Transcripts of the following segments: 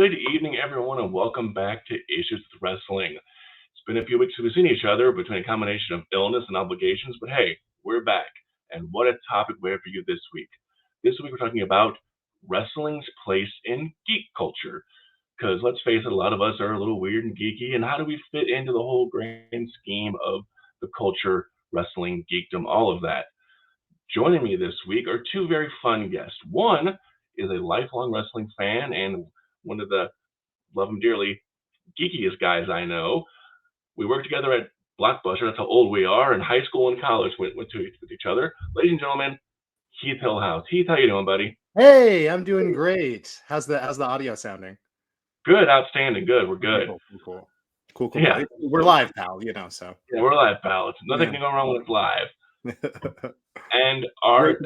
Good evening, everyone, and welcome back to Issues with Wrestling. It's been a few weeks since we've seen each other between a combination of illness and obligations, but hey, we're back. And what a topic we have for you this week. This week we're talking about wrestling's place in geek culture. Because let's face it, a lot of us are a little weird and geeky, and how do we fit into the whole grand scheme of the culture, wrestling, geekdom, all of that? Joining me this week are two very fun guests. One is a lifelong wrestling fan and one of the love him dearly geekiest guys I know. We worked together at Blockbuster. That's how old we are. In high school and college, went with each other. Ladies and gentlemen, Heath Hillhouse. Heath, how you doing, buddy? Hey, I'm doing great. How's the audio sounding? Good, outstanding, good. We're good. Cool. Yeah. We're live, pal. So yeah, we're live, pal. Nothing can go wrong when it's live. And our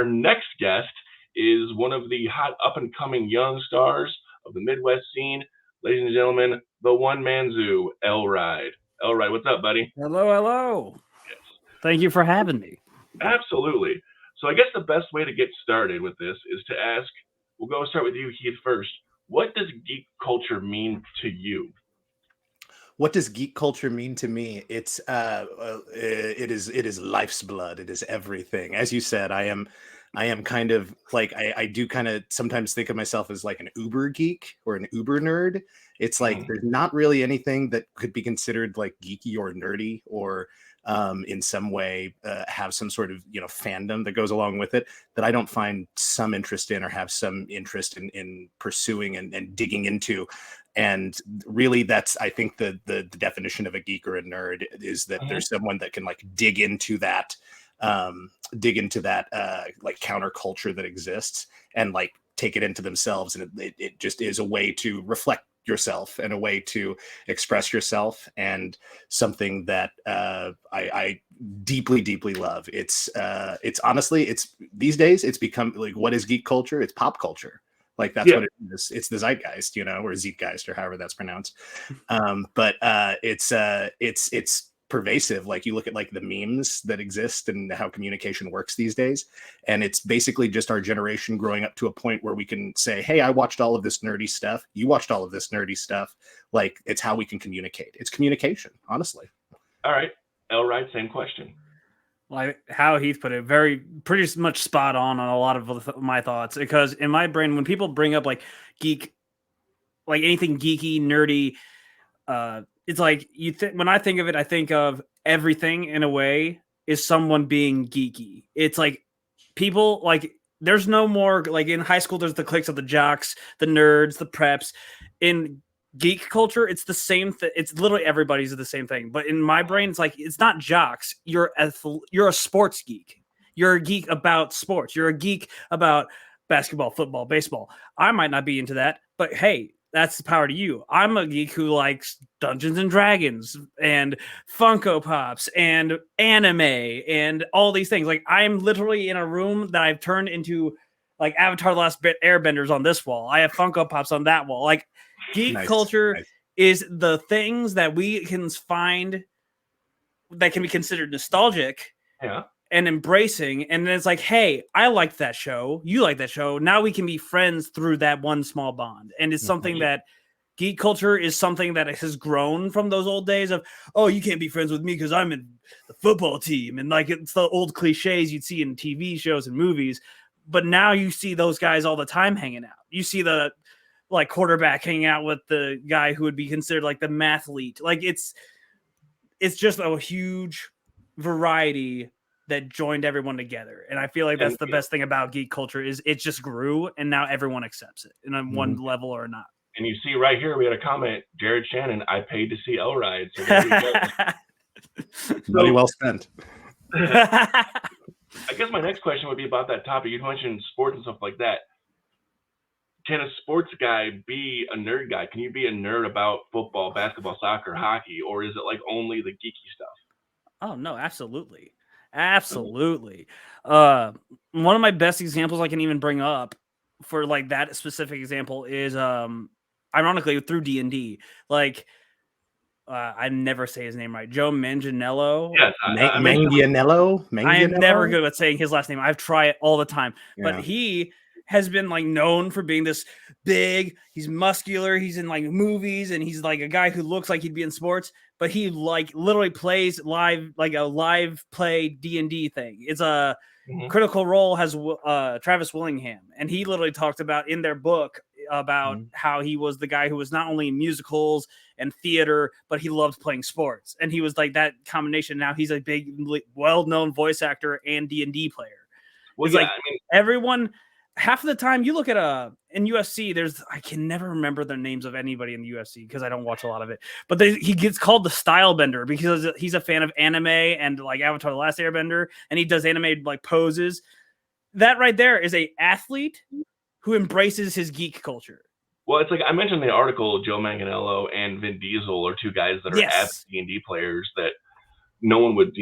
next guest is one of the hot up-and-coming young stars of the Midwest scene. Ladies and gentlemen, the one-man zoo, L-Ride. L-Ride, what's up, buddy? Hello. Yes. Thank you for having me. Absolutely. So I guess the best way to get started with this is to ask, we'll start with you, Heath, first. What does geek culture mean to you? What does geek culture mean to me? It is life's blood. It is everything. As you said, I am kind of like, I do kind of sometimes think of myself as like an uber geek or an uber nerd. It's like there's not really anything that could be considered like geeky or nerdy or in some way have some sort of fandom that goes along with it that I don't find some interest in or have some interest in pursuing and digging into. And really, that's, I think, the definition of a geek or a nerd is that there's someone that can like dig into that like counterculture that exists and like take it into themselves. And it just is a way to reflect yourself and a way to express yourself, and something that I deeply love. It's honestly, these days it's become like, what is geek culture? It's pop culture. Like that's what it is. It's the zeitgeist, or zeitgeist, or however that's pronounced. But it's pervasive. Like you look at like the memes that exist and how communication works these days, and it's basically just our generation growing up to a point where we can say, hey, I watched all of this nerdy stuff, you watched all of this nerdy stuff. Like, it's how we can communicate. It's communication, honestly. All right, L-Right, same question. Like how Heath put it, pretty much spot on a lot of my thoughts, because in my brain, when people bring up like geek, like anything geeky, nerdy, it's like when I think of it, I think of everything in a way is someone being geeky. It's like people like, there's no more like in high school, there's the cliques of the jocks, the nerds, the preps. In geek culture, it's the same thing. It's literally everybody's the same thing. But in my brain, it's like, it's not jocks. You're a sports geek. You're a geek about sports. You're a geek about basketball, football, baseball. I might not be into that, but hey, that's the power to you. I'm a geek who likes Dungeons and Dragons and Funko Pops and anime and all these things. Like, I'm literally in a room that I've turned into like Avatar: The Last Airbenders on this wall. I have Funko Pops on that wall. Like, geek culture is the things that we can find that can be considered nostalgic and embracing. And then it's like, hey, I liked that show. You like that show. Now we can be friends through that one small bond. And it's something that geek culture is something that has grown from those old days of, oh, you can't be friends with me because I'm in the football team. And like, it's the old cliches you'd see in TV shows and movies. But now you see those guys all the time hanging out. You see the like quarterback hanging out with the guy who would be considered like the mathlete. Like, it's just a huge variety that joined everyone together. And I feel like that's the best thing about geek culture is it just grew and now everyone accepts it in one level or not. And you see right here, we had a comment, Jared Shannon, I paid to see L-Ride. So there we go. Money well spent. I guess my next question would be about that topic. You mentioned sports and stuff like that. Can a sports guy be a nerd guy? Can you be a nerd about football, basketball, soccer, hockey, or is it like only the geeky stuff? Oh, no, absolutely. Absolutely. One of my best examples I can even bring up for like that specific example is ironically through D&D. Like I never say his name right. Joe Manganiello. Yes, Manganiello. I am never good at saying his last name. I've tried it all the time. Yeah. But he has been like known for being this big. He's muscular. He's in like movies, and he's like a guy who looks like he'd be in sports, but he like literally plays live, like a live play D&D thing. It's a Critical Role has Travis Willingham, and he literally talked about in their book about how he was the guy who was not only in musicals and theater, but he loved playing sports, and he was like that combination. Now he's a big, well-known voice actor and D&D player. Well, it's yeah, like everyone. Half of the time you look at in UFC, I can never remember the names of anybody in the UFC because I don't watch a lot of it. But he gets called the style bender because he's a fan of anime and like Avatar: The Last Airbender, and he does anime like poses. That right there is a athlete who embraces his geek culture. Well, it's like I mentioned in the article, Joe Manganiello and Vin Diesel are two guys that are avid D&D players that no one would,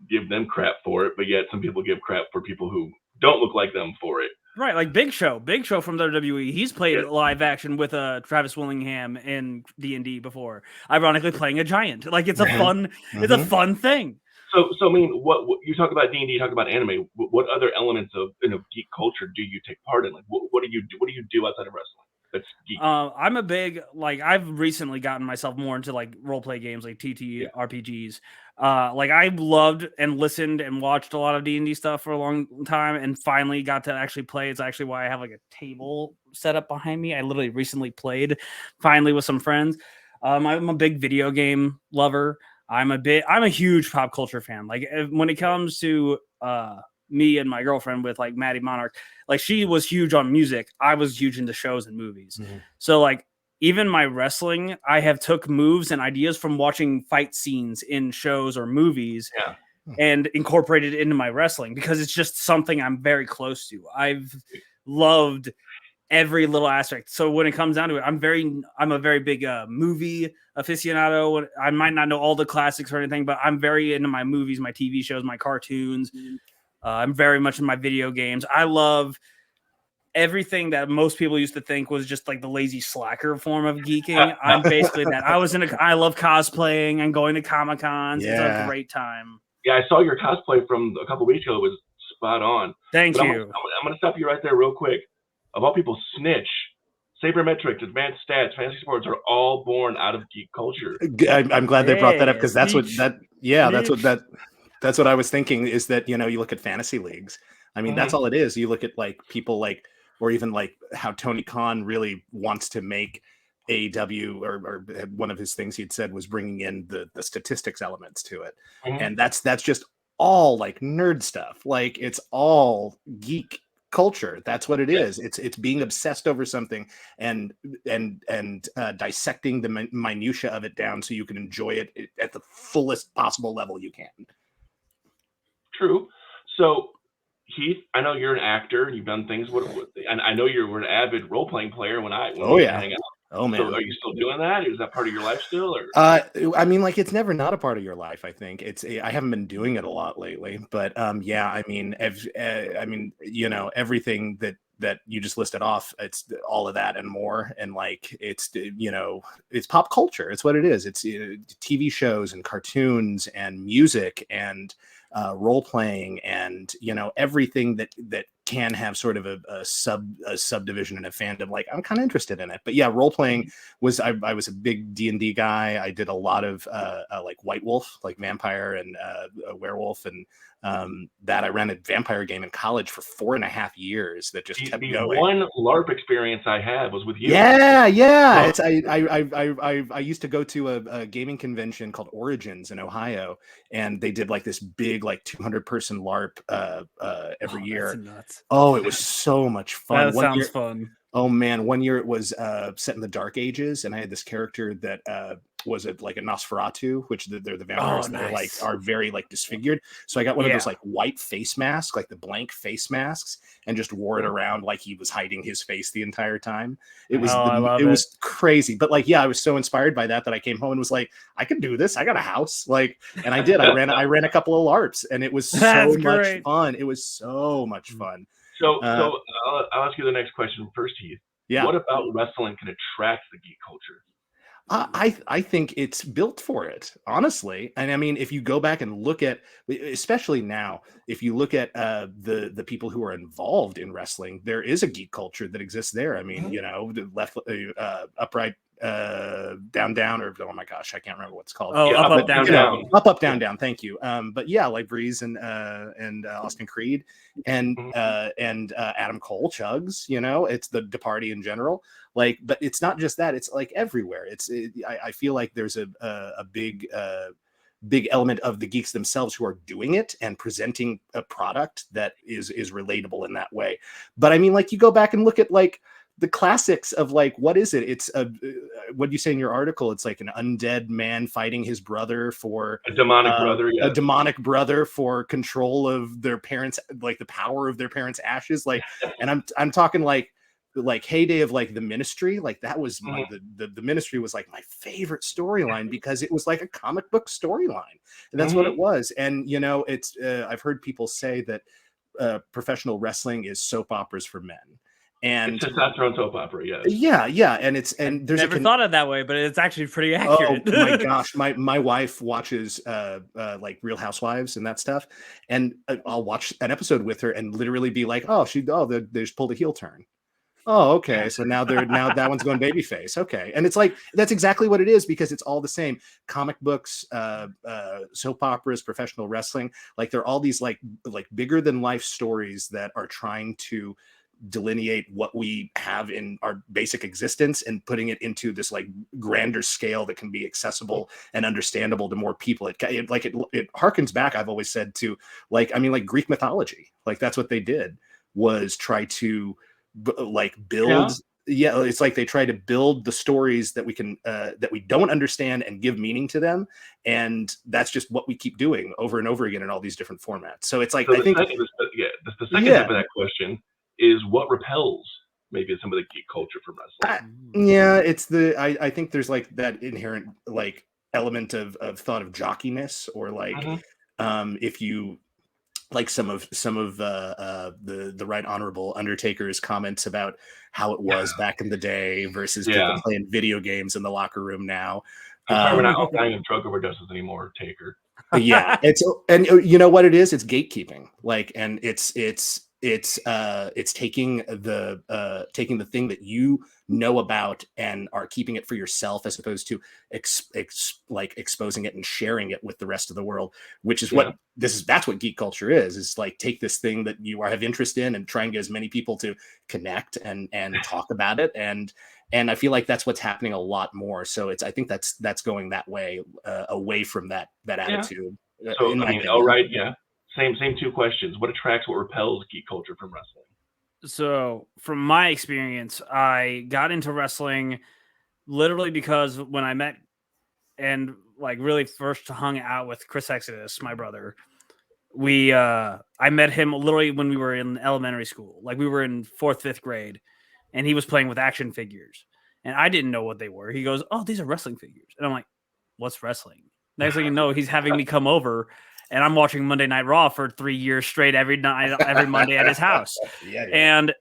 give them crap for it, but yet some people give crap for people who don't look like them for it. Right, like Big Show from WWE. He's played live action with Travis Willingham in D&D before. Ironically, playing a giant. Like it's a fun, it's a fun thing. So I mean, what you talk about D&D, you talk about anime. What other elements of geek culture do you take part in? Like, what do you do? What do you do outside of wrestling? That's geek. I'm a big I've recently gotten myself more into like role play games like RPGs. Like I loved and listened and watched a lot of D&D stuff for a long time, and finally got to actually play. It's actually why I have like a table set up behind me. I literally recently played finally with some friends. I'm a big video game lover. I'm a huge pop culture fan. Like when it comes to me and my girlfriend with like Maddie Monarch, like she was huge on music. I was huge into shows and movies. So like even my wrestling, I have took moves and ideas from watching fight scenes in shows or movies and incorporated it into my wrestling because it's just something I'm very close to. I've loved every little aspect. So when it comes down to it, I'm a very big movie aficionado. I might not know all the classics or anything, but I'm very into my movies, my TV shows, my cartoons. I'm very much in my video games. I love everything that most people used to think was just like the lazy slacker form of geeking. I'm basically that. I love cosplaying and going to Comic-Cons. It's a great time. Yeah, I saw your cosplay from a couple weeks ago. It was spot on. Thank you. I'm going to stop you right there real quick. Of all people, Snitch, Sabermetrics, Advanced Stats, Fantasy Sports are all born out of geek culture. I'm glad they brought that up because that's what I was thinking is that, you look at fantasy leagues. I mean, that's all it is. You look at like people like, or even like how Tony Khan really wants to make AEW, or one of his things he'd said was bringing in the statistics elements to it. And that's just all like nerd stuff. Like it's all geek culture. That's what it is. It's being obsessed over something and dissecting the minutia of it down so you can enjoy it at the fullest possible level you can. True. So Heath, I know you're an actor. You've done things and I know you were an avid role-playing player when we hang out. Oh man. So are you still doing that? Is that part of your life still? Or? I mean, like it's never not a part of your life. I think I haven't been doing it a lot lately, but I mean, everything that you just listed off, it's all of that and more. And like, it's pop culture. It's what it is. It's TV shows and cartoons and music and role playing and everything that can have sort of a subdivision in a fandom. Like I'm kind of interested in it, but yeah, role playing was I was a big D&D guy. I did a lot of like White Wolf, like vampire and a werewolf, and that I ran a vampire game in college for 4.5 years that just kept going. One LARP experience I had was with you. Yeah. It's I used to go to a gaming convention called Origins in Ohio, and they did like this big like 200 person LARP every year. Oh, it was so much fun. That sounds fun. Oh man, one year it was set in the Dark Ages, and I had this character that was like a Nosferatu, which they're the vampires that are very like disfigured. So I got one of those like white face masks, like the blank face masks, and just wore it around like he was hiding his face the entire time. It was was crazy. But like, I was so inspired by that I came home and was like, I could do this. I got a house. Like, and I did. I ran a couple of LARPs, and it was so much fun. It was so much fun. So I'll ask you the next question first, Heath. Yeah. What about wrestling can attract the geek culture? I think it's built for it, honestly. And I mean, if you go back and look at, especially now, if you look at the people who are involved in wrestling, there is a geek culture that exists there. I mean, the left, upright, down, or oh my gosh, I can't remember what it's called. Oh, up, down, down. Up, down, down. Thank you. But yeah, like Breeze and Austin Creed and Adam Cole, Chugs. It's the Departy in general. Like, but it's not just that; it's like everywhere. I feel like there's a big element of the geeks themselves who are doing it and presenting a product that is relatable in that way. But I mean, like, you go back and look at like the classics of like, what is it? It's what do you say in your article? It's like an undead man fighting his brother for a demonic brother, yes. A demonic brother for control of their parents, like the power of their parents' ashes. Like, and I'm talking like heyday of like the Ministry. Like that was the Ministry was like my favorite storyline because it was like a comic book storyline, and that's what it was. And it's I've heard people say that professional wrestling is soap operas for men. And it's testosterone soap opera, yes. Yeah, and there's never thought of it that way, but it's actually pretty accurate. Oh my gosh, my wife watches like Real Housewives and that stuff, and I'll watch an episode with her and literally be like, they just pulled a heel turn. Oh, okay. So now that one's going babyface. Okay. And it's like, that's exactly what it is because it's all the same. Comic books, soap operas, professional wrestling. Like they're all these like bigger than life stories that are trying to delineate what we have in our basic existence and putting it into this like grander scale that can be accessible and understandable to more people. It harkens back, I've always said, to like Greek mythology. Like that's what they did, was try to build. Yeah, it's like they try to build the stories that we can that we don't understand and give meaning to them, and that's just what we keep doing over and over again in all these different formats. So it's like, so the second half of that question is what repels maybe some of the geek culture from wrestling. I think there's like that inherent like element of thought of jockiness, or like if you like some of the Right Honorable Undertaker's comments about how it was back in the day versus people playing video games in the locker room now. We're not all dying of drug overdoses anymore, Taker. Yeah, and you know what it is? It's gatekeeping. Like, and it's taking the thing that you know about and are keeping it for yourself, as opposed to exposing it and sharing it with the rest of the world, which is that's what geek culture is like, take this thing that you have interest in and try and get as many people to connect and talk about it. And I feel like that's what's happening a lot more. So I think that's going that way, away from that attitude. So I mean, all right. Yeah. Same two questions. What attracts, what repels geek culture from wrestling? So, from my experience, I got into wrestling literally because when I met and like really first hung out with Chris Exodus, my brother, I met him literally when we were in elementary school. Like we were in 4th, 5th grade, and he was playing with action figures, and I didn't know what they were. He goes, "Oh, these are wrestling figures," and I'm like, "What's wrestling?" Next thing you know, he's having me come over. And I'm watching Monday Night Raw for 3 years straight every Monday at his house. And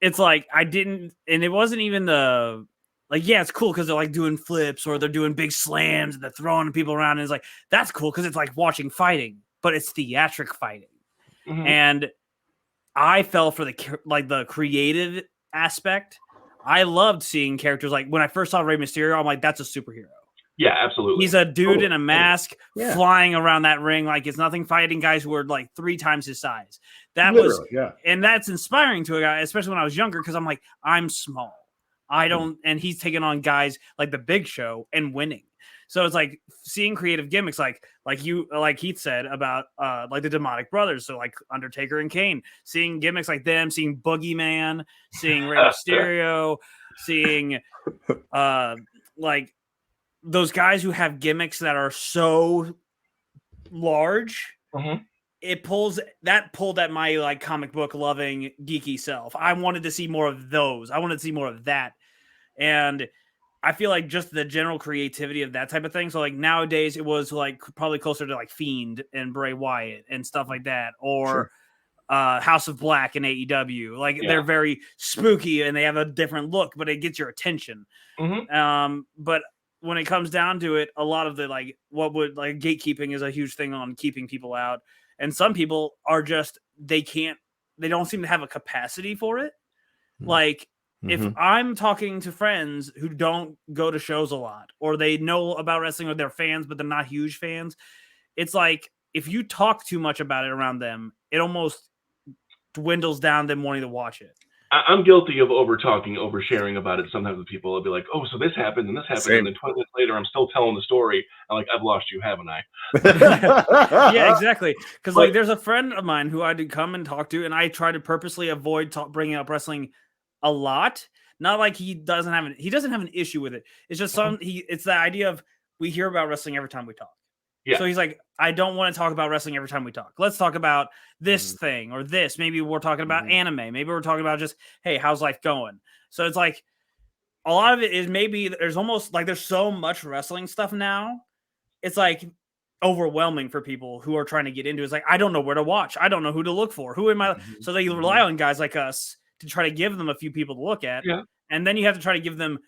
it's like, and it wasn't even it's cool because they're like doing flips or they're doing big slams and they're throwing people around. And it's like, that's cool because it's like watching fighting, but it's theatric fighting. Mm-hmm. And I fell for the creative aspect. I loved seeing characters like when I first saw Rey Mysterio, I'm like, that's a superhero. Yeah, absolutely. He's a dude in a mask flying around that ring like it's nothing, fighting guys who are like 3 times his size. And that's inspiring to a guy, especially when I was younger, because I'm like, I'm small. And he's taking on guys like the Big Show and winning. So it's like seeing creative gimmicks like Heath said about like the Demonic Brothers, so like Undertaker and Kane, seeing gimmicks like them, seeing Boogeyman, seeing Rey Mysterio, seeing like those guys who have gimmicks that are so large, it pulled at my like comic book loving geeky self. I wanted to see more of those. I wanted to see more of that. And I feel like just the general creativity of that type of thing. So like nowadays it was like probably closer to like Fiend and Bray Wyatt and stuff like that, or House of Black and AEW. Like they're very spooky and they have a different look, but it gets your attention. But when it comes down to it, a lot of the gatekeeping is a huge thing on keeping people out. And some people are just, they don't seem to have a capacity for it. Like, if I'm talking to friends who don't go to shows a lot, or they know about wrestling or they're fans, but they're not huge fans, it's like, if you talk too much about it around them, it almost dwindles down them wanting to watch it. I'm guilty of over-talking, over-sharing about it. Sometimes with people, I'll be like, oh, so this happened and this happened. Same. And then 20 minutes later, I'm still telling the story. I'm like, I've lost you, haven't I? Yeah, exactly. Because like, there's a friend of mine who I did come and talk to, and I try to purposely avoid bringing up wrestling a lot. Not like he doesn't have an issue with it. It's just it's the idea of, we hear about wrestling every time we talk. Yeah. So he's like, I don't want to talk about wrestling every time we talk. Let's talk about this thing or this. Maybe we're talking about anime. Maybe we're talking about just, hey, how's life going? So it's like, a lot of it is, maybe there's almost like, there's so much wrestling stuff now. It's like overwhelming for people who are trying to get into it. It's like, I don't know where to watch. I don't know who to look for. Who am I? So they rely on guys like us to try to give them a few people to look at. Yeah. And then you have to try to give them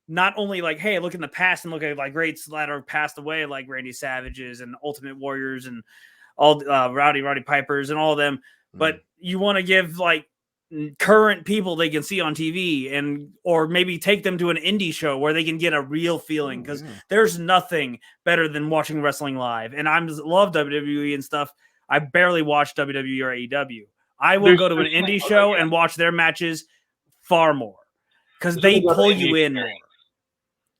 not only like, hey, look in the past and look at like greats that are passed away, like Randy Savages and Ultimate Warriors and all Rowdy Pipers and all of them, but you want to give like current people they can see on TV, and or maybe take them to an indie show where they can get a real feeling, because there's nothing better than watching wrestling live. And I love WWE and stuff. I barely watch WWE or AEW. I will go to an indie show and watch their matches far more, because they pull you in more.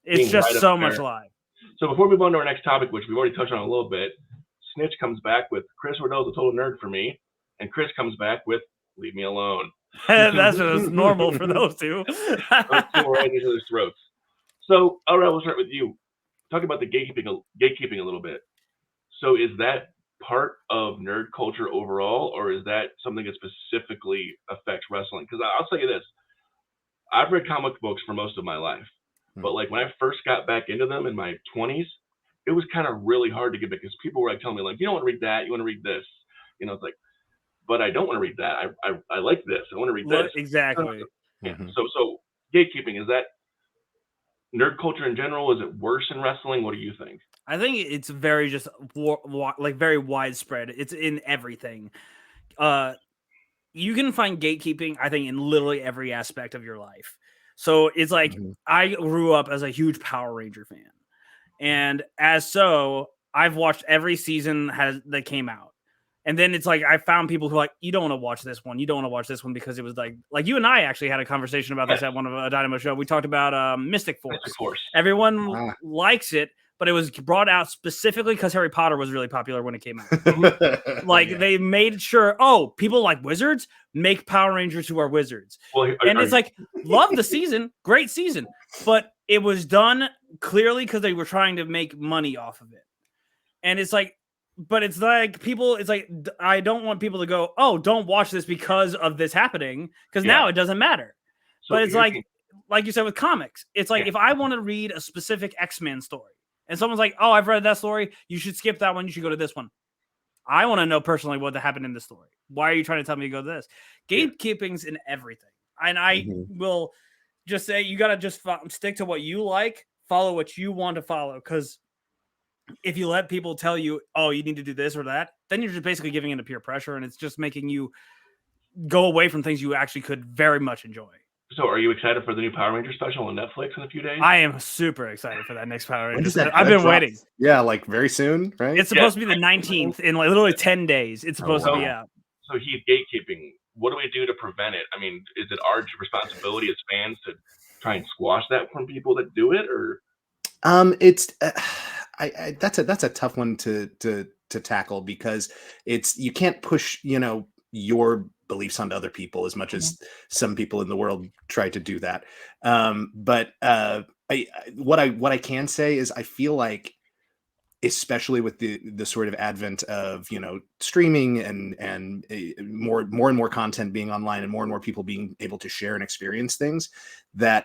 It's just so much live. So before we move on to our next topic, which we've already touched on a little bit, Snitch comes back with Chris Riddell's a total nerd for me, and Chris comes back with Leave Me Alone. That's just normal for those two. Those two are right in each other's throats. So, all right, we'll start with you. Talk about the gatekeeping a little bit. So is that part of nerd culture overall, or is that something that specifically affects wrestling? Because I'll tell you this. I've read comic books for most of my life. But like, when I first got back into them in my 20s, it was kind of really hard to get back, because people were like telling me, like, you don't want to read that, you want to read this. You know, it's like, but I don't want to read that. I like this. I want to read this. Exactly. Yeah. So gatekeeping, is that nerd culture in general? Is it worse in wrestling? What do you think? I think it's very just like very widespread. It's in everything. You can find gatekeeping, I think, in literally every aspect of your life. So it's like, I grew up as a huge Power Ranger fan. And as so, I've watched every season that came out. And then it's like, I found people who are like, you don't want to watch this one. You don't want to watch this one because it was like you and I actually had a conversation about this at one of a Dynamo show. We talked about Mystic Force. Everyone likes it, but it was brought out specifically because Harry Potter was really popular when it came out. They made sure, people like wizards, make Power Rangers who are wizards. It's like, love the season, great season, but it was done clearly because they were trying to make money off of it. And it's like, but it's like people, it's like, I don't want people to go, don't watch this because of this happening, because now it doesn't matter. So but it's like you said with comics, it's like, if I want to read a specific X-Men story, and someone's like, I've read that story, you should skip that one, you should go to this one. I want to know personally what happened in the story. Why are you trying to tell me to go to this? Gatekeeping's in everything. And I will just say, you got to just stick to what you like, follow what you want to follow. Because if you let people tell you, you need to do this or that, then you're just basically giving into peer pressure, and it's just making you go away from things you actually could very much enjoy. So are you excited for the new Power Ranger special on Netflix in a few days? I am super excited for that next Power Ranger. I've been waiting. Yeah, like very soon, right? It's supposed to be the 19th in like literally 10 days. It's supposed to be out. So he's gatekeeping. What do we do to prevent it? I mean, is it our responsibility as fans to try and squash that from people that do it, or? It's that's a tough one to tackle, because you can't push your beliefs onto other people as much as some people in the world try to do that. But what I can say is, I feel like, especially with the sort of advent of streaming and more and more content being online and more people being able to share and experience things, that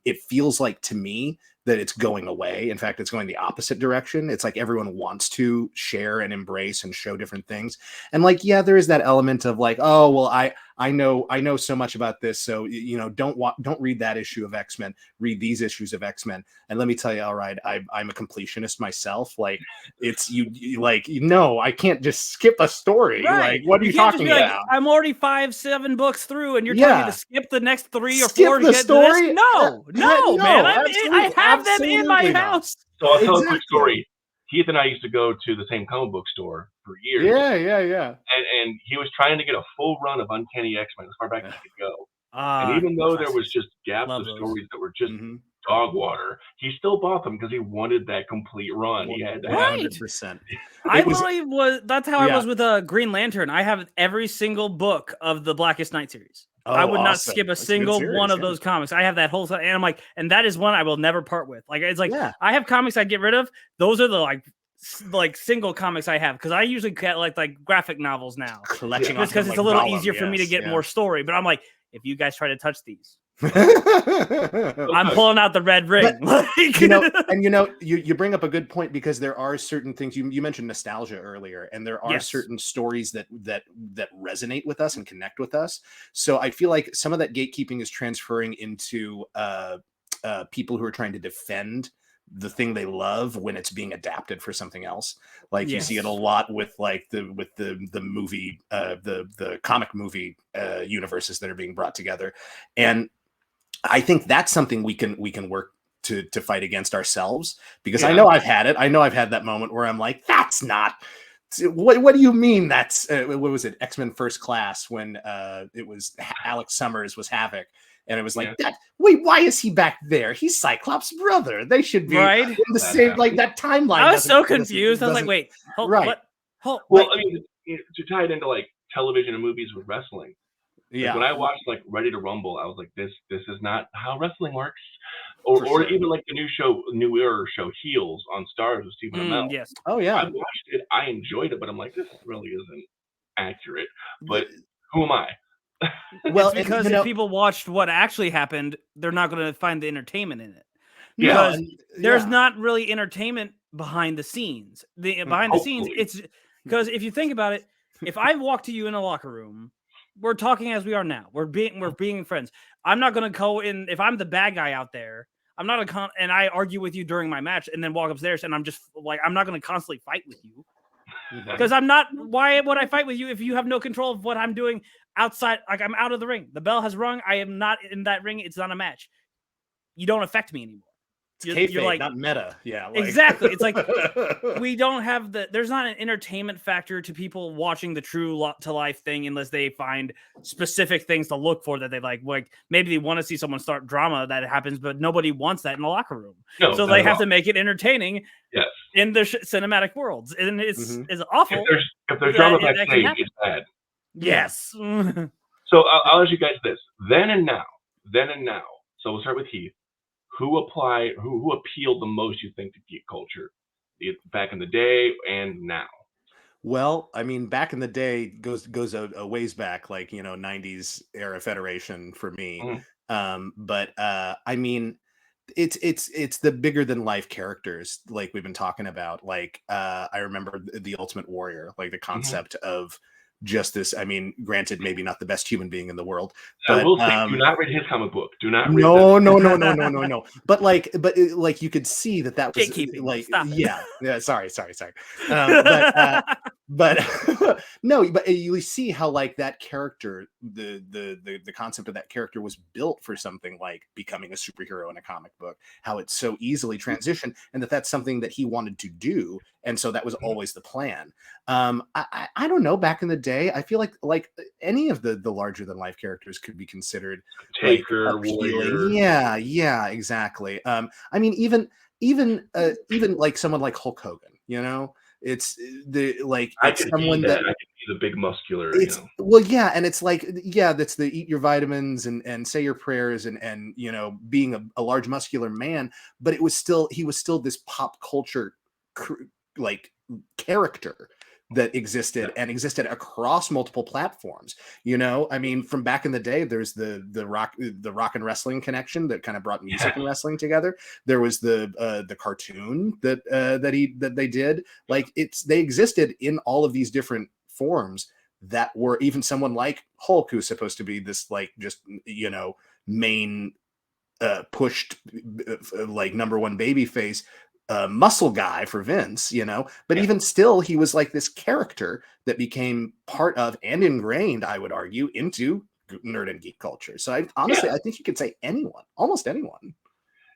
it feels like to me that it's going away. In fact, it's going the opposite direction. It's like everyone wants to share and embrace and show different things. And like, there is that element of like, I I know so much about this, so you know, don't read that issue of X-Men, read these issues of X-Men. And let me tell you, all right, I'm a completionist myself. Like, it's you like, no, I can't just skip a story. Right. Like, what are you can't just talking be like, about? I'm already 5-7 books through, and you're telling me Yeah. to skip the next 3 or Skip 4 to the get story? to this? No, No, man. I absolutely- have them in my absolutely not. house. So I'll tell a quick Exactly. story. Heath and I used to go to the same comic book store for years. Yeah. And he was trying to get a full run of Uncanny X-Men as far back as he could go. And even though there was just gaps Love of those. stories that were just Mhm. dog water, he still bought them because he wanted that complete run. He had to have it. 100%. I It was- literally was. That's how I Yeah. was with Green Lantern. I have every single book of the Blackest Night series. Oh, I would not awesome. skip a That's a good single series, one of yeah. those comics. I have that whole, and I'm like, and that is one I will never part with. Like, it's like Yeah. I have comics I get rid of. Those are the like single comics I have, because I usually get like graphic novels now, Clutching just onto because them it's a like little Gollum, easier for me to yes, get yeah. more story. But I'm like, if you guys try to touch these, I'm Okay. pulling out the red ring. Like, you know, and you bring up a good point, because there are certain things you mentioned nostalgia earlier, and there are Yes. certain stories that resonate with us and connect with us. So I feel like some of that gatekeeping is transferring into people who are trying to defend the thing they love when it's being adapted for something else. Like, you see it a Yes. lot with the movie, the comic movie universes that are being brought together. And I think that's something we can work to fight against ourselves, because I Yeah. know I've had it. I know I've had that moment where I'm like, that's not, what do you mean that's what was it, X-Men First Class, when it was Alex Summers was Havoc, and it was like, that, wait, why is he back there? He's Cyclops' brother. They should be Right. in the That same, like, happened. that timeline. I was so doesn't- confused. I was like, doesn't- wait, hold, right. what? Hold, Well, wait. I mean, to tie it into like television and movies with wrestling. Like, Yeah. when I watched like Ready to Rumble, I was like, this is not how wrestling works. Or For sure. even like the new era show Heels on Stars with Stephen Amell. Yes. Oh I yeah. watched it, I enjoyed it, but I'm like, this really isn't accurate. But who am I? Well, It's and, because you know, if people watched what actually happened, they're not going to find the entertainment in it. Yeah. Because and- there's yeah. not really entertainment behind the scenes. Behind the scenes, Hopefully. it's because if you think about it, if I walk to you in a locker room, we're talking as we are now. We're being friends. I'm not going to go in if I'm the bad guy out there. I'm not and I argue with you during my match and then walk upstairs, and I'm just like, I'm not going to constantly fight with you. Because I'm not. Why would I fight with you if you have no control of what I'm doing outside? Like, I'm out of the ring. The bell has rung. I am not in that ring. It's not a match. You don't affect me anymore. It's kayfabe, not meta. Yeah, like... Exactly. It's like we don't have there's not an entertainment factor to people watching the true to life thing unless they find specific things to look for that they like. Like, maybe they want to see someone start drama that happens, but nobody wants that in the locker room. No, so not they at have all. to make it entertaining. Yes. In the cinematic worlds, and it's awful. If there's drama that can backstage, happen. it's bad. Yes. So I'll ask you guys this: then and now. So we'll start with Heath. Who appealed the most, you think, to geek culture, back in the day and now? Well, I mean, back in the day goes a ways back, like, 90s era Federation for me. But I mean, it's the bigger than life characters, like we've been talking about. Like, I remember the Ultimate Warrior, like the concept of just this. I mean, granted, maybe not the best human being in the world, but I will say, do not read his comic book. Do not read no. But you could see that was gatekeeping. Like, Stop it. yeah. Sorry. But no, but you see how, like, that character, the concept of that character was built for something like becoming a superhero in a comic book, how it's so easily transitioned, and that's something that he wanted to do, and so that was always the plan. I don't know, back in the day, I feel like any of the larger than life characters could be considered Taker, like Warrior. Yeah, exactly. I mean, even like someone like Hulk Hogan, it's someone that I can see the big muscular. Well, yeah, and it's like, yeah, that's the eat your vitamins and say your prayers and being a large muscular man, but he was still this pop culture like character that existed across multiple platforms. I mean, from back in the day, there's the rock and wrestling connection that kind of brought music and wrestling together. There was the cartoon that they did. Like, they existed in all of these different forms, that were even someone like Hulk, who's supposed to be this like just main pushed like number one baby face muscle guy for Vince, but even still he was like this character that became part of and ingrained, I would argue, into nerd and geek culture. So I think you could say anyone, almost anyone.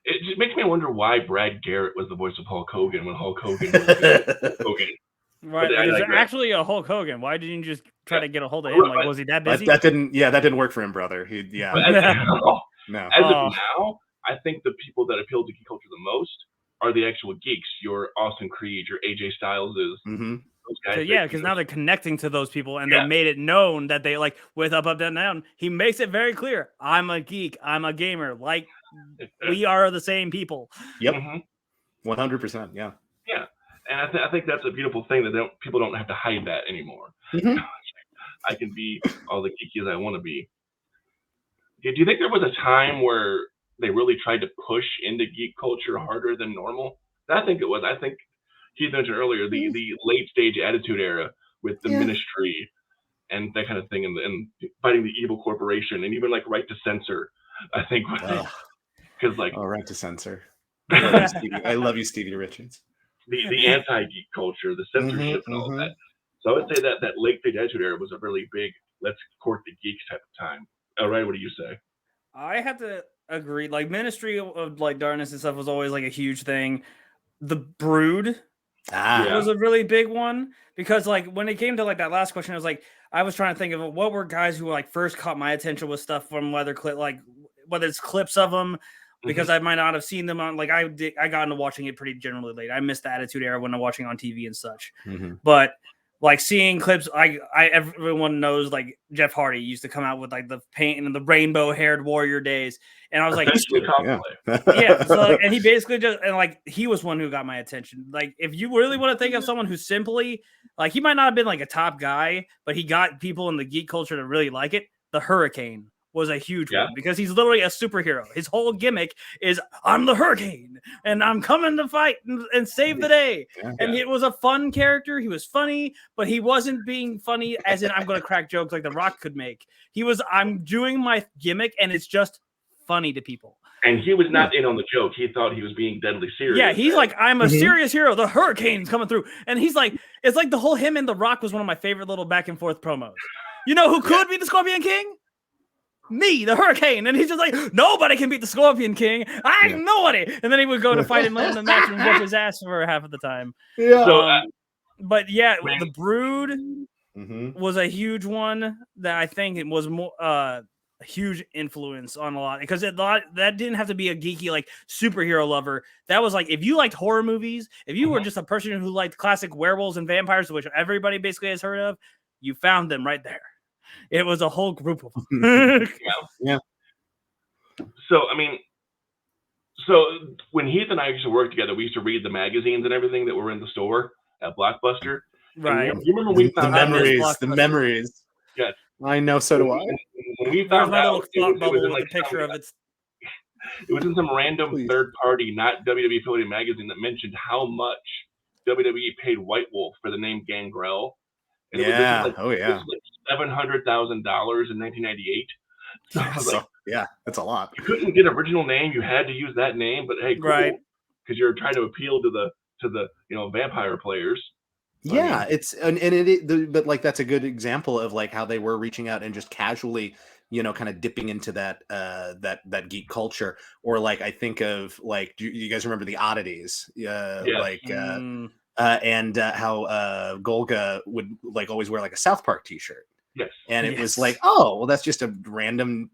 It just makes me wonder why Brad Garrett was the voice of Hulk Hogan when Hulk Hogan was Hulk Hogan. Right, there's actually a Hulk Hogan. Why didn't you just try to get a hold of him? Like, was he that busy? That didn't work for him, brother. No. As of now, I think the people that appeal to geek culture the most are the actual geeks. Your Austin Creed, your AJ Styleses. Mm-hmm. Those guys. Yeah, because now they're connecting to those people, and they made it known that they like with Up, Up, Down, Down. He makes it very clear. I'm a geek. I'm a gamer. Like we are the same people. Yep. 100%. Yeah. Yeah. And I think that's a beautiful thing that people don't have to hide that anymore. Mm-hmm. I can be all the geeky as I want to be. Do you think there was a time where they really tried to push into geek culture harder than normal? I think it was. I think Keith mentioned earlier the late stage Attitude Era with the Ministry and that kind of thing, and fighting the evil corporation, and even like Right to Censor. I think because Right to Censor. I love you, Stevie Richards. The anti-geek culture, the censorship, and all that. So I would say that late stage Attitude Era was a really big let's court the geeks type of time. All right, what do you say? I have to agree. Like Ministry of like Darkness and stuff was always like a huge thing. The Brood was a really big one because like when it came to like that last question, I was trying to think of what were guys who like first caught my attention with stuff from whether it's clips of them. Because I might not have seen them on, like I got into watching it pretty generally late. I missed the Attitude Era when I'm watching on TV and such. But like seeing clips, everyone knows like Jeff Hardy used to come out with like the paint and the rainbow haired warrior days, and I was like, So and he basically he was one who got my attention. Like if you really want to think of someone who simply like he might not have been like a top guy, but he got people in the geek culture to really like it. The Hurricane was a huge one because he's literally a superhero. His whole gimmick is I'm the Hurricane and I'm coming to fight and save the day. And it was a fun character. He was funny, but he wasn't being funny as in I'm going to crack jokes like The Rock could make. He was I'm doing my gimmick and it's just funny to people. And he was not in on the joke. He thought he was being deadly serious. Yeah, he's like, I'm a serious hero. The Hurricane's coming through. And he's like, it's like the whole him and The Rock was one of my favorite little back and forth promos. You know who could be the Scorpion King? Me, the Hurricane. And he's just like, nobody can beat the Scorpion King. I'm nobody. And then he would go to fight him in the match and whoop his ass for half of the time. Yeah. So, but yeah, the Brood was a huge one that I think it was more a huge influence on a lot because that didn't have to be a geeky like superhero lover. That was like if you liked horror movies, if you were just a person who liked classic werewolves and vampires, which everybody basically has heard of, you found them right there. It was a whole group of them. Yeah. So, I mean, when Heath and I used to work together, we used to read the magazines and everything that were in the store at Blockbuster. Right. You remember we found the memories. Yes. I know, so do I. When we found out, it was in like a picture of it. It was in some random third-party, not WWE affiliated magazine that mentioned how much WWE paid White Wolf for the name Gangrel. And it was like $700,000 in 1998. So that's a lot. You couldn't get original name; you had to use that name. But hey, cool, right? Because you're trying to appeal to the vampire players. Yeah, but like that's a good example of like how they were reaching out and just casually, kind of dipping into that that geek culture. Or like I think of like, do you guys remember the Oddities? And how Golga would like always wear like a South Park t-shirt. Yes. And it was like, oh, well, that's just a random,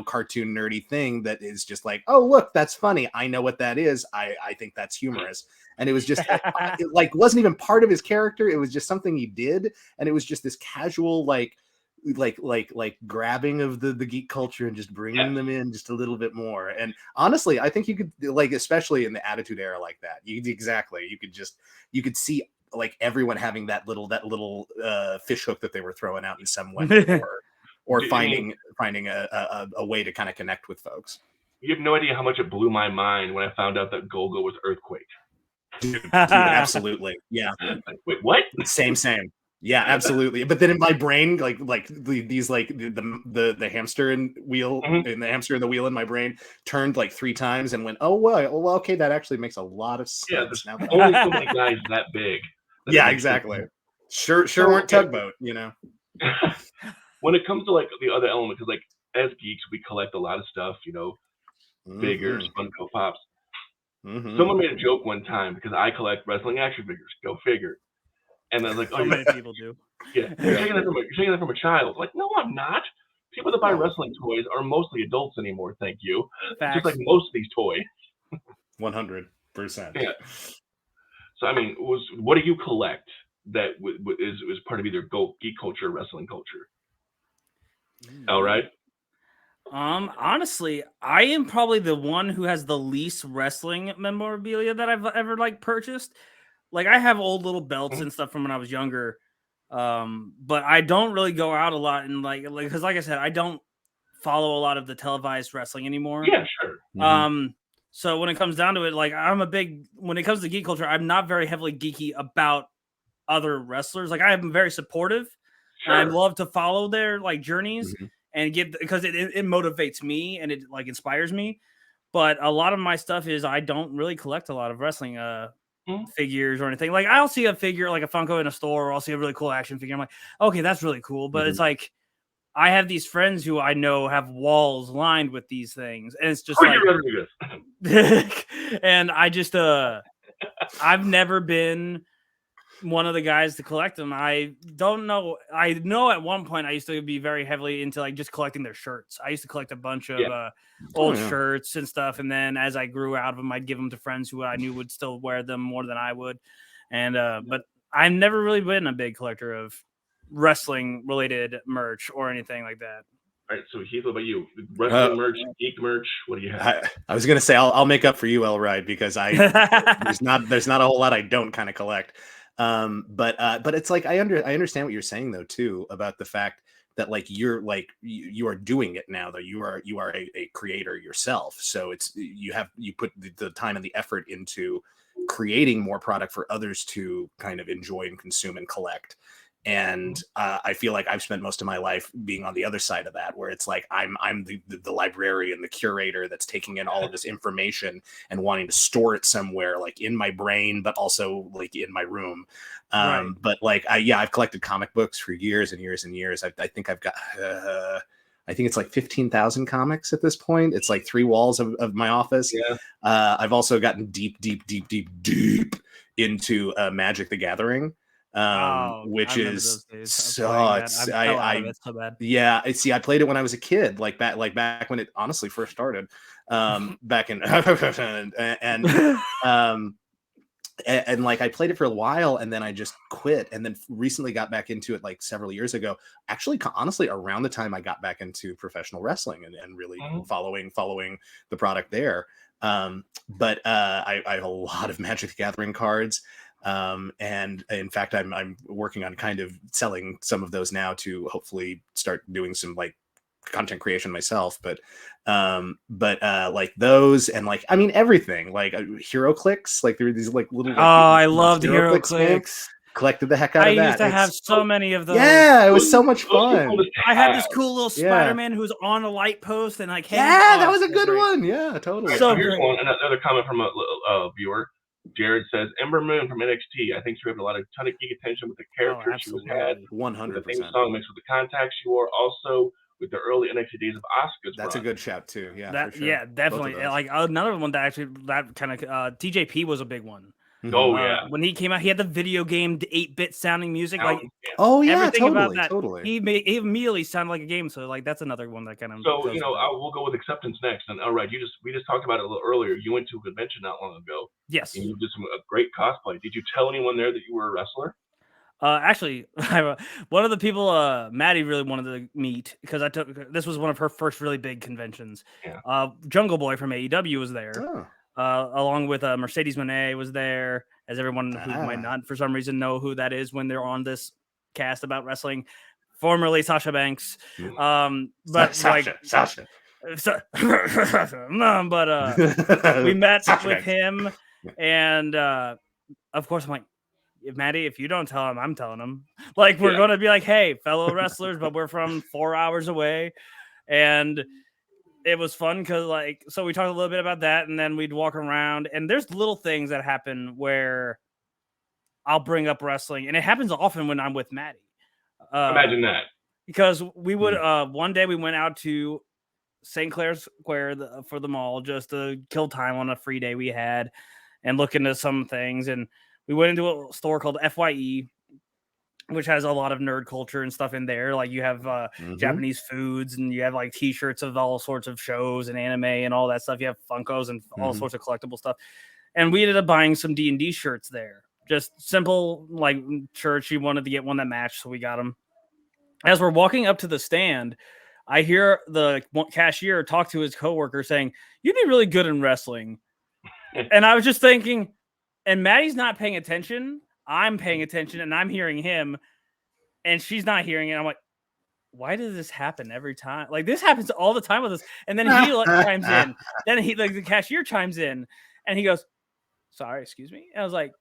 cartoon nerdy thing that is just like, oh, look, that's funny. I know what that is. I think that's humorous. And it was just it like wasn't even part of his character. It was just something he did. And it was just this casual, like grabbing of the geek culture and just bringing them in just a little bit more. And honestly, I think you could like, especially in the Attitude Era like that, you could see like everyone having that little fish hook that they were throwing out in some way or finding a way to kind of connect with folks. You have no idea how much it blew my mind when I found out that Golgo was Earthquake. Dude, absolutely. Yeah. Like, wait, what? Same. Yeah, absolutely. But then in my brain, these the hamster and wheel and the hamster and the wheel in my brain turned like 3 times and went, oh well, okay, that actually makes a lot of Yeah, sense. there's Now that only so many guys that big. That yeah, exactly. Sure weren't tugboat, you know. When it comes to like the other element, because like as geeks, we collect a lot of stuff, figures, Funko Pops. Someone made a joke one time because I collect wrestling action figures. Go figure. And I was like, so many people do. Yeah, you're taking that from a child. Like, no, I'm not. People that buy wrestling toys are mostly adults anymore. Thank you. Facts. Just like most of these toys. 100%. Yeah. So I mean, what do you collect that is part of either geek culture or wrestling culture? All right. Honestly, I am probably the one who has the least wrestling memorabilia that I've ever like purchased. Like I have old little belts and stuff from when I was younger. But I don't really go out a lot and because like I said, I don't follow a lot of the televised wrestling anymore. Yeah, sure. So when it comes down to it, like when it comes to geek culture, I'm not very heavily geeky about other wrestlers. Like I am very supportive. Sure. And I love to follow their like journeys and because it motivates me and it like inspires me. But a lot of my stuff is I don't really collect a lot of wrestling figures or anything. Like I'll see a figure like a Funko in a store, or I'll see a really cool action figure. I'm like, okay, that's really cool. But it's like I have these friends who I know have walls lined with these things, and it's just and I just I've never been one of the guys to collect them. I don't know. I know at one point I used to be very heavily into like just collecting their shirts. I used to collect a bunch of old shirts and stuff. And then as I grew out of them, I'd give them to friends who I knew would still wear them more than I would. And but I've never really been a big collector of wrestling related merch or anything like that. All right, so Heath, what about you? Wrestling merch, geek merch. What do you have? I was gonna say I'll make up for you, Elride, because there's not a whole lot I don't kind of collect. But it's like I understand what you're saying though too about the fact that like you are doing it now though you are a creator yourself, so you put the time and the effort into creating more product for others to kind of enjoy and consume and collect. And I feel like I've spent most of my life being on the other side of that, where it's like I'm the librarian, the curator that's taking in all of this information and wanting to store it somewhere, like in my brain, but also like in my room. Right. But like I've collected comic books for years and years and years. I think I've got I think it's like 15,000 comics at this point. It's like 3 walls of my office. Yeah. I've also gotten deep into Magic the Gathering. Which is so bad. Yeah, I played it when I was a kid, like back when it honestly first started, back in and like I played it for a while and then I just quit, and then recently got back into it like several years ago, actually honestly around the time I got back into professional wrestling and really following the product there. But I have a lot of Magic the Gathering cards. And in fact, I'm working on kind of selling some of those now to hopefully start doing some like content creation myself. But like those and like, I mean, everything like Hero Clicks, like there are these like little, I loved Hero Clicks. Collected the heck out of that. I used to have so many of those. Yeah, it was so much fun. I had this cool little Spider-Man who's on a light post and like, that was a good one. Yeah, totally. So here's one, another comment from a viewer. Jared says, Ember Moon from NXT. I think she had a ton of geek attention with the characters she had. 100%. The theme song mixed with the contacts she wore. Also with the early NXT days of Asuka's That's run. a good shout too. Yeah, for sure. Yeah, definitely. Like another one that kind of TJP was a big one. Oh yeah, when he came out, he had the video game 8-bit sounding music. Everything about that. Totally. He immediately sounded like a game. So like that's another one that kind of. So we'll go with acceptance next. And all right, we just talked about it a little earlier. You went to a convention not long ago. Yes. And you did some great cosplay. Did you tell anyone there that you were a wrestler? Actually, one of the people Maddie really wanted to meet, because this was one of her first really big conventions. Yeah. Jungle Boy from AEW was there. Oh. Along with Mercedes Moné was there, as everyone who might not for some reason know who that is when they're on this cast about wrestling, formerly Sasha Banks. But Sasha. No, but we met with him, and of course I'm like, Maddie, if you don't tell him, I'm telling him. Like, we're Yeah. going to be like, hey, fellow wrestlers, but we're from 4 hours away. And it was fun because, like, so we talked a little bit about that, and then we'd walk around, and there's little things that happen where I'll bring up wrestling, and it happens often when I'm with Maddie. Imagine that. Because we would, one day we went out to St. Clair Square for the mall just to kill time on a free day we had and look into some things. And we went into a store called FYE, which has a lot of nerd culture and stuff in there. Like, you have Japanese foods, and you have like t-shirts of all sorts of shows and anime and all that stuff. You have Funkos and all sorts of collectible stuff. And we ended up buying some D&D shirts there. Just simple, like, shirts. She wanted to get one that matched, so we got them. As we're walking up to the stand, I hear the cashier talk to his coworker saying, "You'd be really good in wrestling." And I was just thinking, and Maddie's not paying attention. I'm paying attention, and I'm hearing him, and she's not hearing it. I'm like, why does this happen every time? Like, this happens all the time with us. And then he chimes in. Then the cashier chimes in, and he goes, "Sorry, excuse me." And I was like,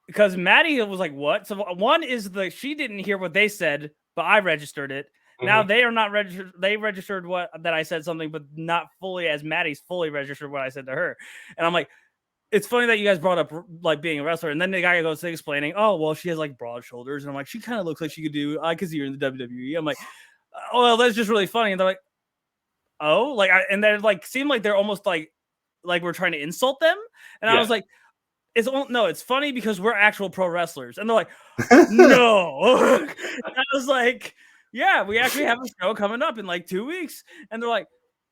because Maddie was like, "What?" So one is she didn't hear what they said, but I registered it. Now they are not registered. They registered that I said something, but not fully as Maddie's fully registered what I said to her. And I'm like, it's funny that you guys brought up like being a wrestler. And then the guy goes explaining, "Oh, well, she has like broad shoulders." And I'm like, "She kind of looks like she could do, I could see her in the WWE." I'm like, "Oh, well, that's just really funny." And they're like, "Oh," like, and they're like, seem like they're almost like we're trying to insult them. And I was like, it's funny because we're actual pro wrestlers. And they're like, "No." And I was like, "Yeah, we actually have a show coming up in like 2 weeks." And they're like,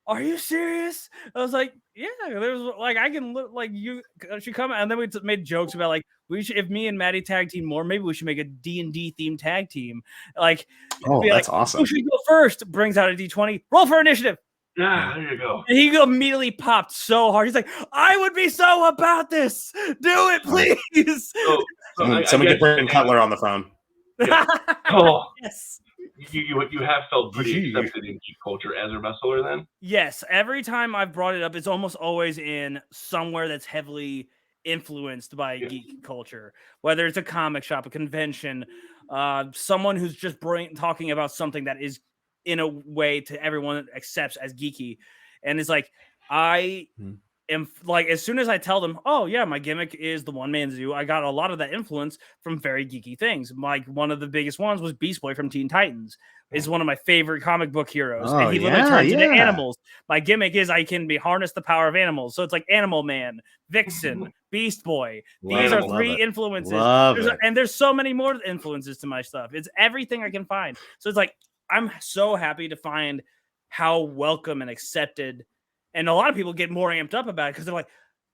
"Are you serious?" I was like, "Yeah, there's like, I can look like you should come." And then we made jokes about like, if me and Maddie tag team more, maybe we should make a D&D themed tag team. Like, that's awesome. Who should go first? Brings out a D20. Roll for initiative. Yeah, there you go. And he immediately popped so hard. He's like, "I would be so about this. Do it, please." Someone get Brandon Cutler on the phone. Yeah. Oh, yes. You have felt pretty accepted in geek culture as a wrestler then? Yes. Every time I've brought it up, it's almost always in somewhere that's heavily influenced by geek culture, whether it's a comic shop, a convention, someone who's just talking about something that is in a way to everyone accepts as geeky. And it's like, I am like, as soon as I tell them, "Oh yeah, my gimmick is the one-man zoo," I got a lot of that influence from very geeky things. Like, one of the biggest ones was Beast Boy from Teen Titans. Is one of my favorite comic book heroes. And he literally turns into animals. My gimmick is I can harness the power of animals. So it's like Animal Man, Vixen, Beast Boy. These are 3 influences. And there's so many more influences to my stuff. It's everything I can find. So it's like, I'm so happy to find how welcome and accepted. And a lot of people get more amped up about it because they're like,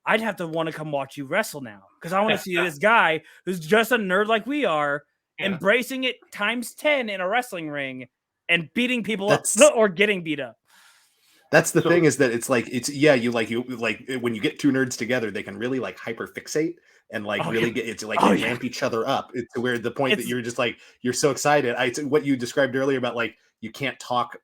"I'd have to want to come watch you wrestle now because I want to see this guy who's just a nerd like we are, embracing it times 10 in a wrestling ring and beating people up or getting beat up." That's the thing, is that it's like, you when you get 2 nerds together, they can really like hyper fixate and like get it to like ramp each other up to where the point that you're just like, you're so excited. What you described earlier about like, you can't talk,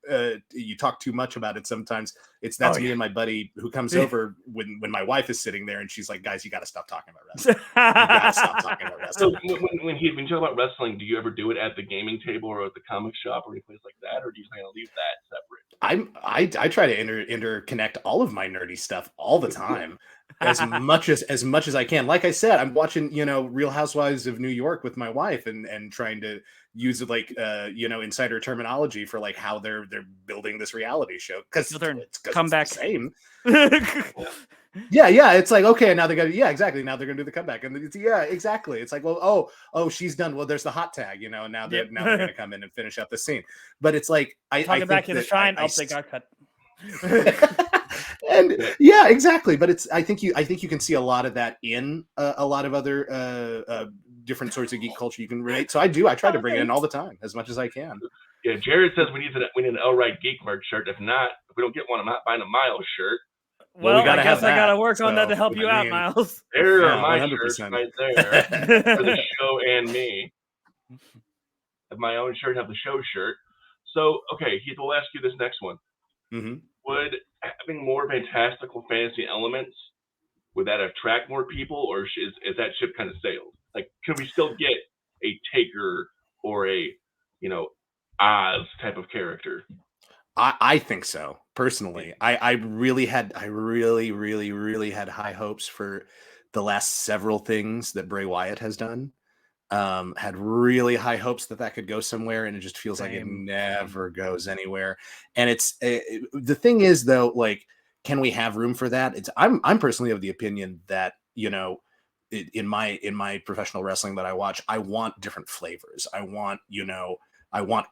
you talk too much about it sometimes. That's me and my buddy who comes over when my wife is sitting there and she's like, "Guys, you got to stop talking about wrestling. You got to stop talking about wrestling." So when you talk about wrestling, do you ever do it at the gaming table or at the comic shop or any place like that, or do you kind of leave that separate? I try to interconnect all of my nerdy stuff all the time. as much as I can. Like I said, I'm watching, Real Housewives of New York with my wife and trying to use it like insider terminology for like how they're building this reality show, because it's comeback the same. Yeah, it's like, okay, now they're gonna exactly, now they're gonna do the comeback, and it's exactly, it's like, well, oh she's done, well, there's the hot tag, and now they're gonna come in and finish up the scene. But it's like, I think back to the shine. They got cut. And exactly. But I think you can see a lot of that in a lot of other different sorts of geek culture you can relate. So I try to bring it in all the time as much as I can. Yeah, Jared says we need an Elright Geek merch shirt. If we don't get one, I'm not buying a Miles shirt. Well, I guess I gotta work on that to help you out, Miles. There are my 100%. Shirts right there for the show and me. Have my own shirt, have the show shirt. So, okay, Heath, we'll ask you this next one. Mm-hmm. Would having more fantastical fantasy elements, would that attract more people, or is that ship kind of sailed? Like, can we still get a Taker or a, you know, Oz type of character? I think so personally. I really really had high hopes for the last several things that Bray Wyatt has done. Had really high hopes that could go somewhere, and it just feels like it never goes anywhere. And the thing is though, like, can we have room for that? I'm personally of the opinion that, you know, in my professional wrestling that I watch, I want different flavors. I want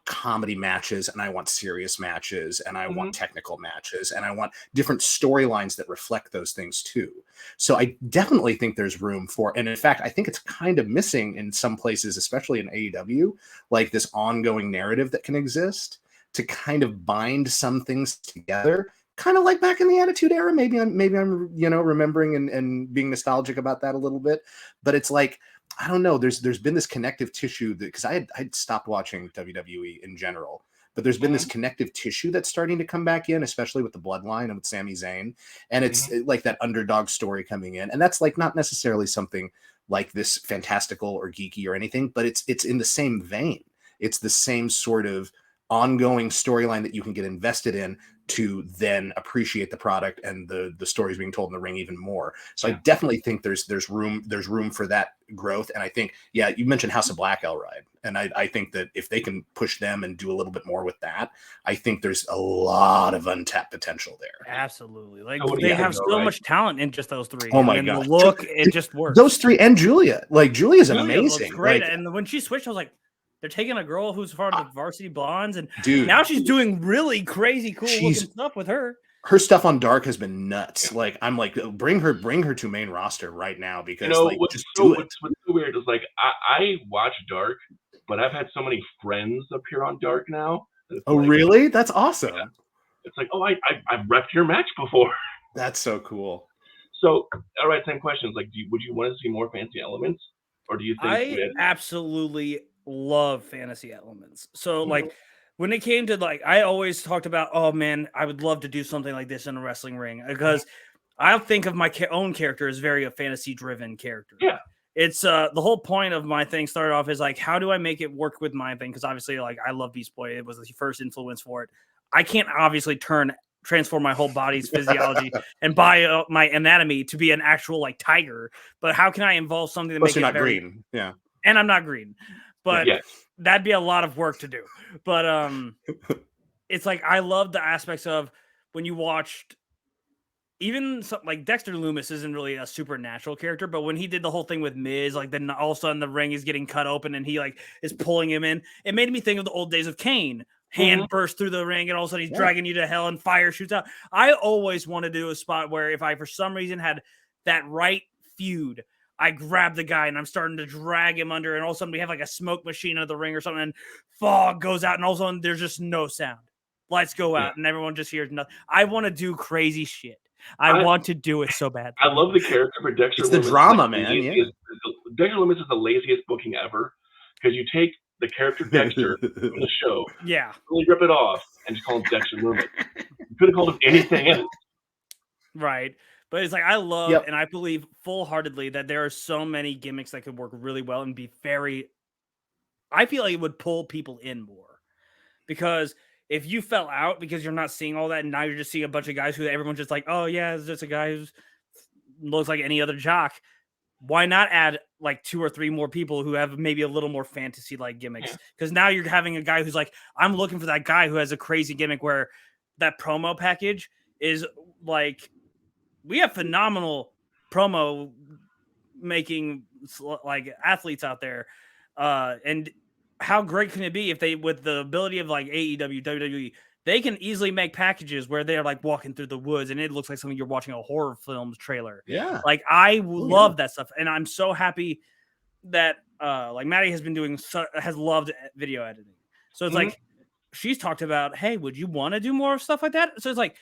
comedy matches, and I want serious matches, and I want technical matches, and I want different storylines that reflect those things too. So I definitely think there's room for, and in fact, I think it's kind of missing in some places, especially in AEW, like this ongoing narrative that can exist to kind of bind some things together, kind of like back in the Attitude Era. Maybe I'm remembering and being nostalgic about that a little bit, but it's like, I don't know. There's been this connective tissue that, because I'd stopped watching WWE in general, but there's been this connective tissue that's starting to come back in, especially with the Bloodline and with Sami Zayn, and it's like that underdog story coming in, and that's like not necessarily something like this fantastical or geeky or anything, but it's in the same vein. It's the same sort of ongoing storyline that you can get invested in to then appreciate the product and the stories being told in the ring even more. So I definitely think there's room for that growth. And I think, you mentioned House of Black, Elride, and I think that if they can push them and do a little bit more with that, I think there's a lot of untapped potential there. Absolutely. Like, they have so much talent in just those three. Oh my God. The look, it just works. Those three, and Julia's amazing. Looks great. And when she switched, I was like, they're taking a girl who's part of the Varsity Blondes, and dude, now she's doing really crazy, cool looking stuff with her. Her stuff on Dark has been nuts. Like, I'm like, bring her to main roster right now, because what's so weird is, like, I watch Dark, but I've had so many friends appear on Dark now. Oh, like, really? That's awesome. Yeah. It's like, oh, I've repped your match before. That's so cool. So, all right, same questions. Like, would you want to see more fancy elements, or do you think I absolutely love fantasy elements? So, like, when it came to, like, I always talked about, oh man, I would love to do something like this in a wrestling ring, because I think of my own character as very a fantasy driven character. Yeah. It's the whole point of my thing started off as like, how do I make it work with my thing? Because obviously, like, I love Beast Boy. It was the first influence for it. I can't obviously transform my whole body's physiology and my anatomy to be an actual, like, tiger. But how can I involve something that makes it not green? Yeah. And I'm not green. But that'd be a lot of work to do. But it's like, I love the aspects of when you watched even like Dexter Lumis isn't really a supernatural character, but when he did the whole thing with Miz, like, then all of a sudden the ring is getting cut open and he, like, is pulling him in. It made me think of the old days of Kane. Hand burst through the ring and all of a sudden he's dragging you to hell and fire shoots out. I always want to do a spot where if I, for some reason, had that right feud, I grab the guy and I'm starting to drag him under, and all of a sudden we have like a smoke machine under the ring or something, and fog goes out, and all of a sudden there's just no sound. Lights go out and everyone just hears nothing. I want to do crazy shit. I want to do it so bad. I love the character for Dexter Lumis. It's the drama, man. Dexter Lumis is the laziest booking ever, because you take the character Dexter from the show, really rip it off, and just call him Dexter Lumis. You could have called him anything else. Right. But it's like, I love and I believe full-heartedly that there are so many gimmicks that could work really well and be very, I feel like it would pull people in more. Because if you fell out because you're not seeing all that, and now you're just seeing a bunch of guys who everyone's just like, oh yeah, it's just a guy who looks like any other jock. Why not add like 2 or 3 more people who have maybe a little more fantasy-like gimmicks? Because now you're having a guy who's like, I'm looking for that guy who has a crazy gimmick where that promo package is like, we have phenomenal promo making, like, athletes out there. And how great can it be if they, with the ability of like AEW, WWE, they can easily make packages where they're like walking through the woods and it looks like something you're watching a horror film's trailer. Yeah. Like, I love that stuff. And I'm so happy that like Maddie has loved video editing. So it's like, she's talked about, hey, would you want to do more stuff like that? So it's like,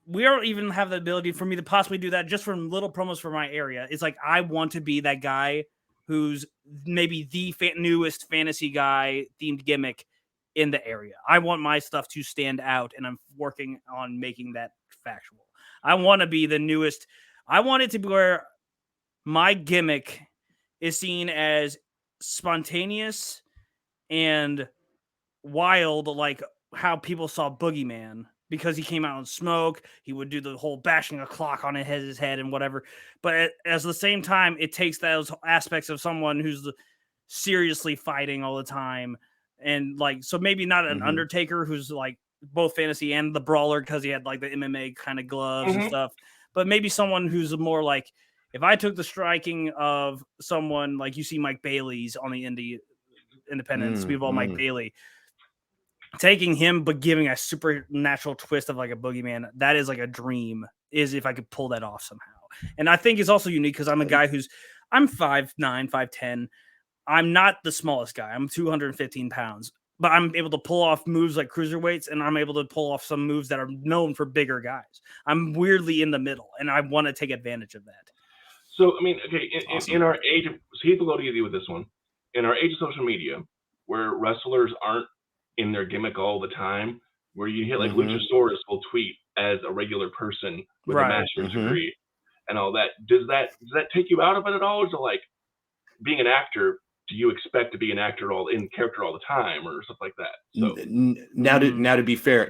we don't even have the ability for me to possibly do that just from little promos for my area. It's like, I want to be that guy who's maybe the newest fantasy guy themed gimmick in the area. I want my stuff to stand out, and I'm working on making that factual. I want to be the newest. I want it to be where my gimmick is seen as spontaneous and wild, like how people saw Boogeyman, because he came out in smoke. He would do the whole bashing a clock on his head and whatever. But at the same time, it takes those aspects of someone who's seriously fighting all the time, and like, so maybe not an Undertaker who's like both fantasy and the brawler because he had like the MMA kind of gloves and stuff, but maybe someone who's more like, if I took the striking of someone like you see Mike Bailey's on the independents, we have all Mike Bailey, taking him but giving a supernatural twist of like a Boogeyman, that is like a dream, is if I could pull that off somehow. And I think it's also unique because I'm a guy I'm 5'9", 5'10". I'm not the smallest guy. I'm 215 pounds, but I'm able to pull off moves like cruiserweights, and I'm able to pull off some moves that are known for bigger guys. I'm weirdly in the middle, and I want to take advantage of that. So, I mean, okay, in our age of, so Heath will go to you with this one. In our age of social media, where wrestlers aren't in their gimmick all the time, where you hear like Luchasaurus will tweet as a regular person with a master's degree and all that, does that take you out of it at all? Or is it like, being an actor, do you expect to be an actor in character all the time or stuff like that? So now to be fair,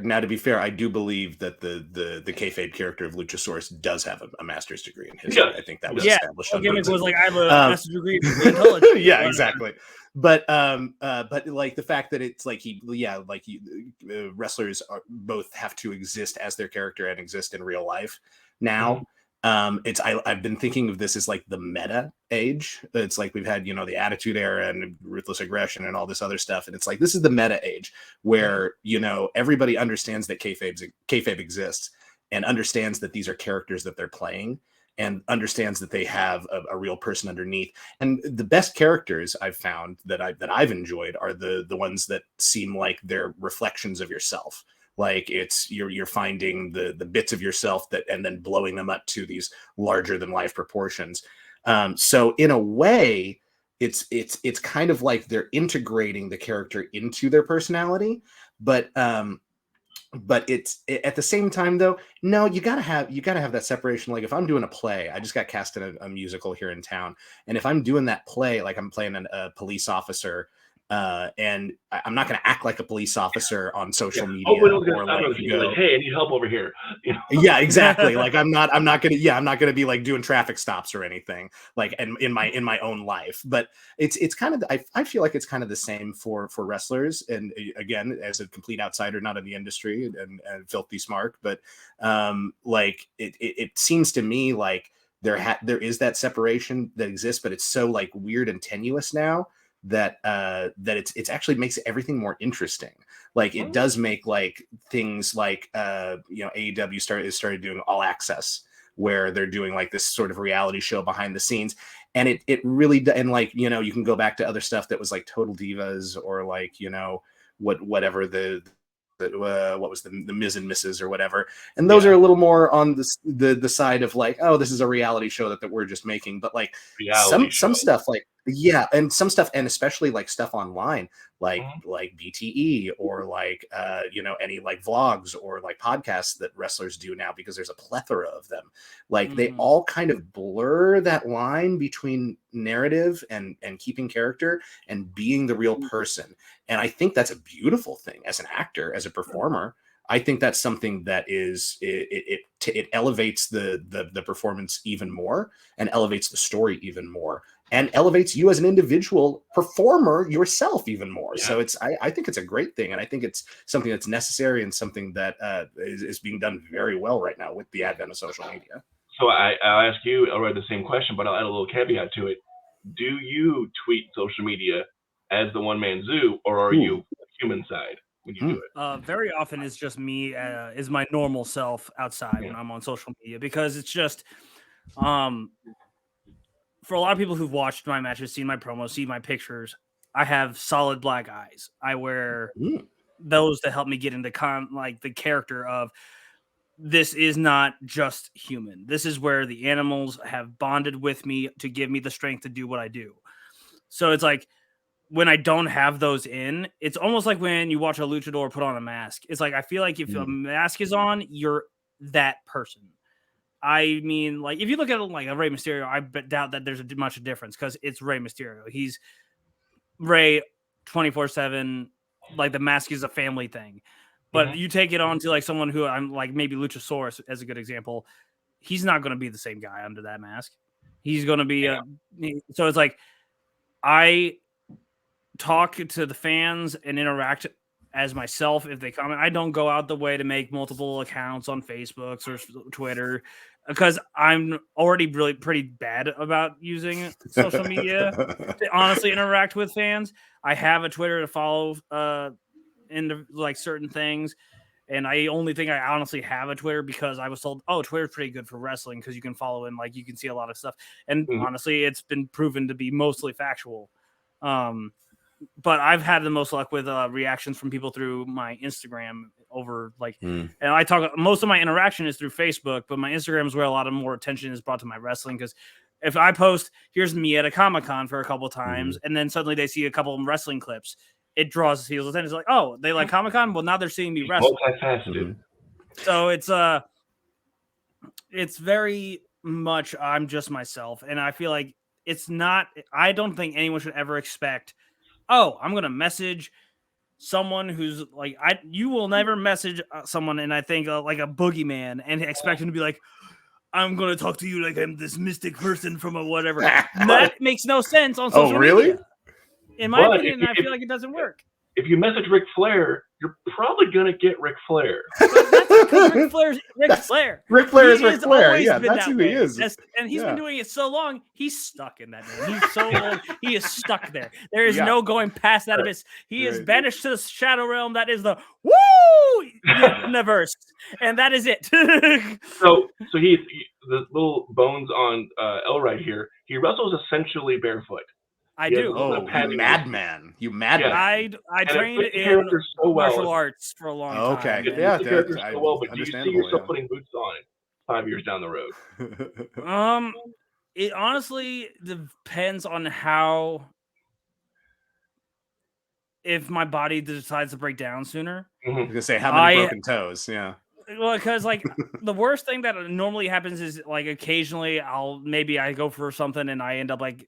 I do believe that the kayfabe character of Luchasaurus does have a master's degrey in history. I think that was established. Gimmick was like, I have a master's degree in intelligence. Yeah, exactly. But like the fact that it's like wrestlers both have to exist as their character and exist in real life now. I've been thinking of this as like the meta age. It's like we've had, the Attitude Era and Ruthless Aggression and all this other stuff. And it's like, this is the meta age where, everybody understands that kayfabe exists and understands that these are characters that they're playing and understands that they have a real person underneath. And the best characters I've found that I've enjoyed are the ones that seem like they're reflections of yourself. Like it's you're finding the bits of yourself and then blowing them up to these larger than life proportions. So in a way, it's kind of like they're integrating the character into their personality, but it's at the same time though, no, you gotta have that separation. Like if I'm doing a play, I just got cast in a musical here in town, and if I'm doing that play, like I'm playing a police officer. And I'm not going to act like a police officer on social media. Or like, hey, I need help over here. Yeah, exactly. Like I'm not going to be like doing traffic stops or anything like in my own life. But it's kind of, I feel like it's kind of the same for wrestlers. And again, as a complete outsider, not in the industry and filthy smart, but like it seems to me like there is that separation that exists, but it's so like weird and tenuous now that it's actually makes everything more interesting. Like it does make like things like AEW started doing All Access, where they're doing like this sort of reality show behind the scenes, and it really and like you can go back to other stuff that was like Total Divas or like whatever what was the Miz and Mrs. or whatever, and those are a little more on the side of like, oh, this is a reality show that we're just making. But like some stuff like and some stuff, and especially like stuff online like BTE or like any like vlogs or like podcasts that wrestlers do now, because there's a plethora of them. Like they all kind of blur that line between narrative and keeping character and being the real person. And I think that's a beautiful thing as an actor, as a performer. I think that's something that is it elevates the performance even more, and elevates the story even more, and elevates you as an individual performer yourself even more. Yeah. So I think it's a great thing, and I think it's something that's necessary and something that is being done very well right now with the advent of social media. So I'll ask you, I'll write the same question, but I'll add a little caveat to it. Do you tweet social media as the one-man zoo, or are you the human side when you do it? Very often it's just me is my normal self outside when I'm on social media, because it's just for a lot of people who've watched my matches, seen my promos, seen my pictures, I have solid black eyes. I wear those to help me get into the character of, this is not just human. This is where the animals have bonded with me to give me the strength to do what I do. So it's like, when I don't have those in, it's almost like when you watch a luchador put on a mask. It's like, I feel like if a mask is on, you're that person. I mean, like, if you look at it like a Rey Mysterio, I doubt that there's much difference because it's Rey Mysterio. He's Rey 24/7. Like, the mask is a family thing. But you take it on to like someone who I'm like maybe Luchasaurus as a good example. He's not going to be the same guy under that mask. He's going to be so it's like I talk to the fans and interact as myself if they comment. I don't go out the way to make multiple accounts on Facebook or Twitter because I'm already really pretty bad about using social media to honestly interact with fans. I have a Twitter to follow into like certain things. And I only think I honestly have a Twitter because I was told, oh, Twitter's pretty good for wrestling because you can follow and like you can see a lot of stuff. And honestly, it's been proven to be mostly factual. But I've had the most luck with reactions from people through my Instagram over like, and I talk, most of my interaction is through Facebook, but my Instagram is where a lot of more attention is brought to my wrestling. Because if I post, here's me at a Comic-Con for a couple times, and then suddenly they see a couple of wrestling clips, it draws people's attention. It's like, oh, they like Comic-Con? Well, now they're seeing me wrestle. Multifaceted. So it's very much I'm just myself. And I feel like it's not, I don't think anyone should ever expect, oh, I'm going to message someone who's like, you will never message someone, and I think like a boogeyman and expect him to be like, I'm going to talk to you like I'm this mystic person from a whatever. That makes no sense on social media. In my opinion, I feel like it doesn't work. If you message Ric Flair, you're probably going to get Ric Flair. But that's because Ric Flair's Ric Flair. Ric Flair is Ric Flair. Yeah, that's who he is. And he's been doing it so long, he's stuck in that name. He's so old, he is stuck there. There is no going past that abyss. He is banished to the Shadow Realm. That is the universe. And that is it. so he the little bones on L right here, he wrestles essentially barefoot. I do. Oh, you madman! You madman! Yeah. I trained in martial arts for a long time. Okay, yeah, so well, but do you see yourself putting boots on 5 years down the road? It honestly depends on how. If my body decides to break down sooner, I was gonna say how many broken toes? Yeah. Well, because like the worst thing that normally happens is like occasionally I go for something and I end up like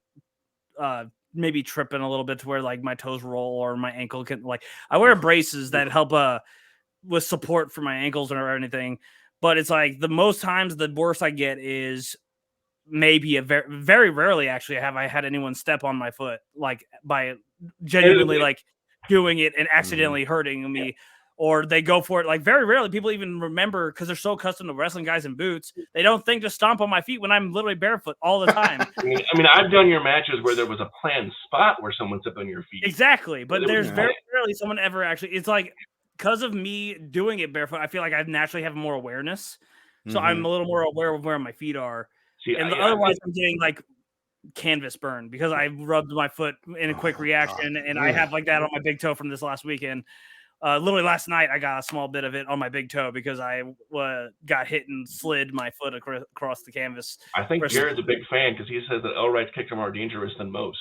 maybe tripping a little bit to where like my toes roll or my ankle can like I wear braces that help with support for my ankles or anything, but it's like the most times the worst I get is maybe very very rarely actually have I had anyone step on my foot like by genuinely like doing it and accidentally hurting me. Or they go for it. Like very rarely people even remember because they're so accustomed to wrestling guys in boots. They don't think to stomp on my feet when I'm literally barefoot all the time. I mean, I've done your matches where there was a planned spot where someone stepped on your feet. Exactly. But there's very rarely someone ever actually, it's like, because of me doing it barefoot, I feel like I naturally have more awareness. So I'm a little more aware of where my feet are. Otherwise I'm getting like canvas burn because I rubbed my foot in a quick reaction and I have like that on my big toe from this last weekend. Literally last night, I got a small bit of it on my big toe because I got hit and slid my foot across the canvas. I think Jared's a big fan because he says that L-Right's kicks are more dangerous than most.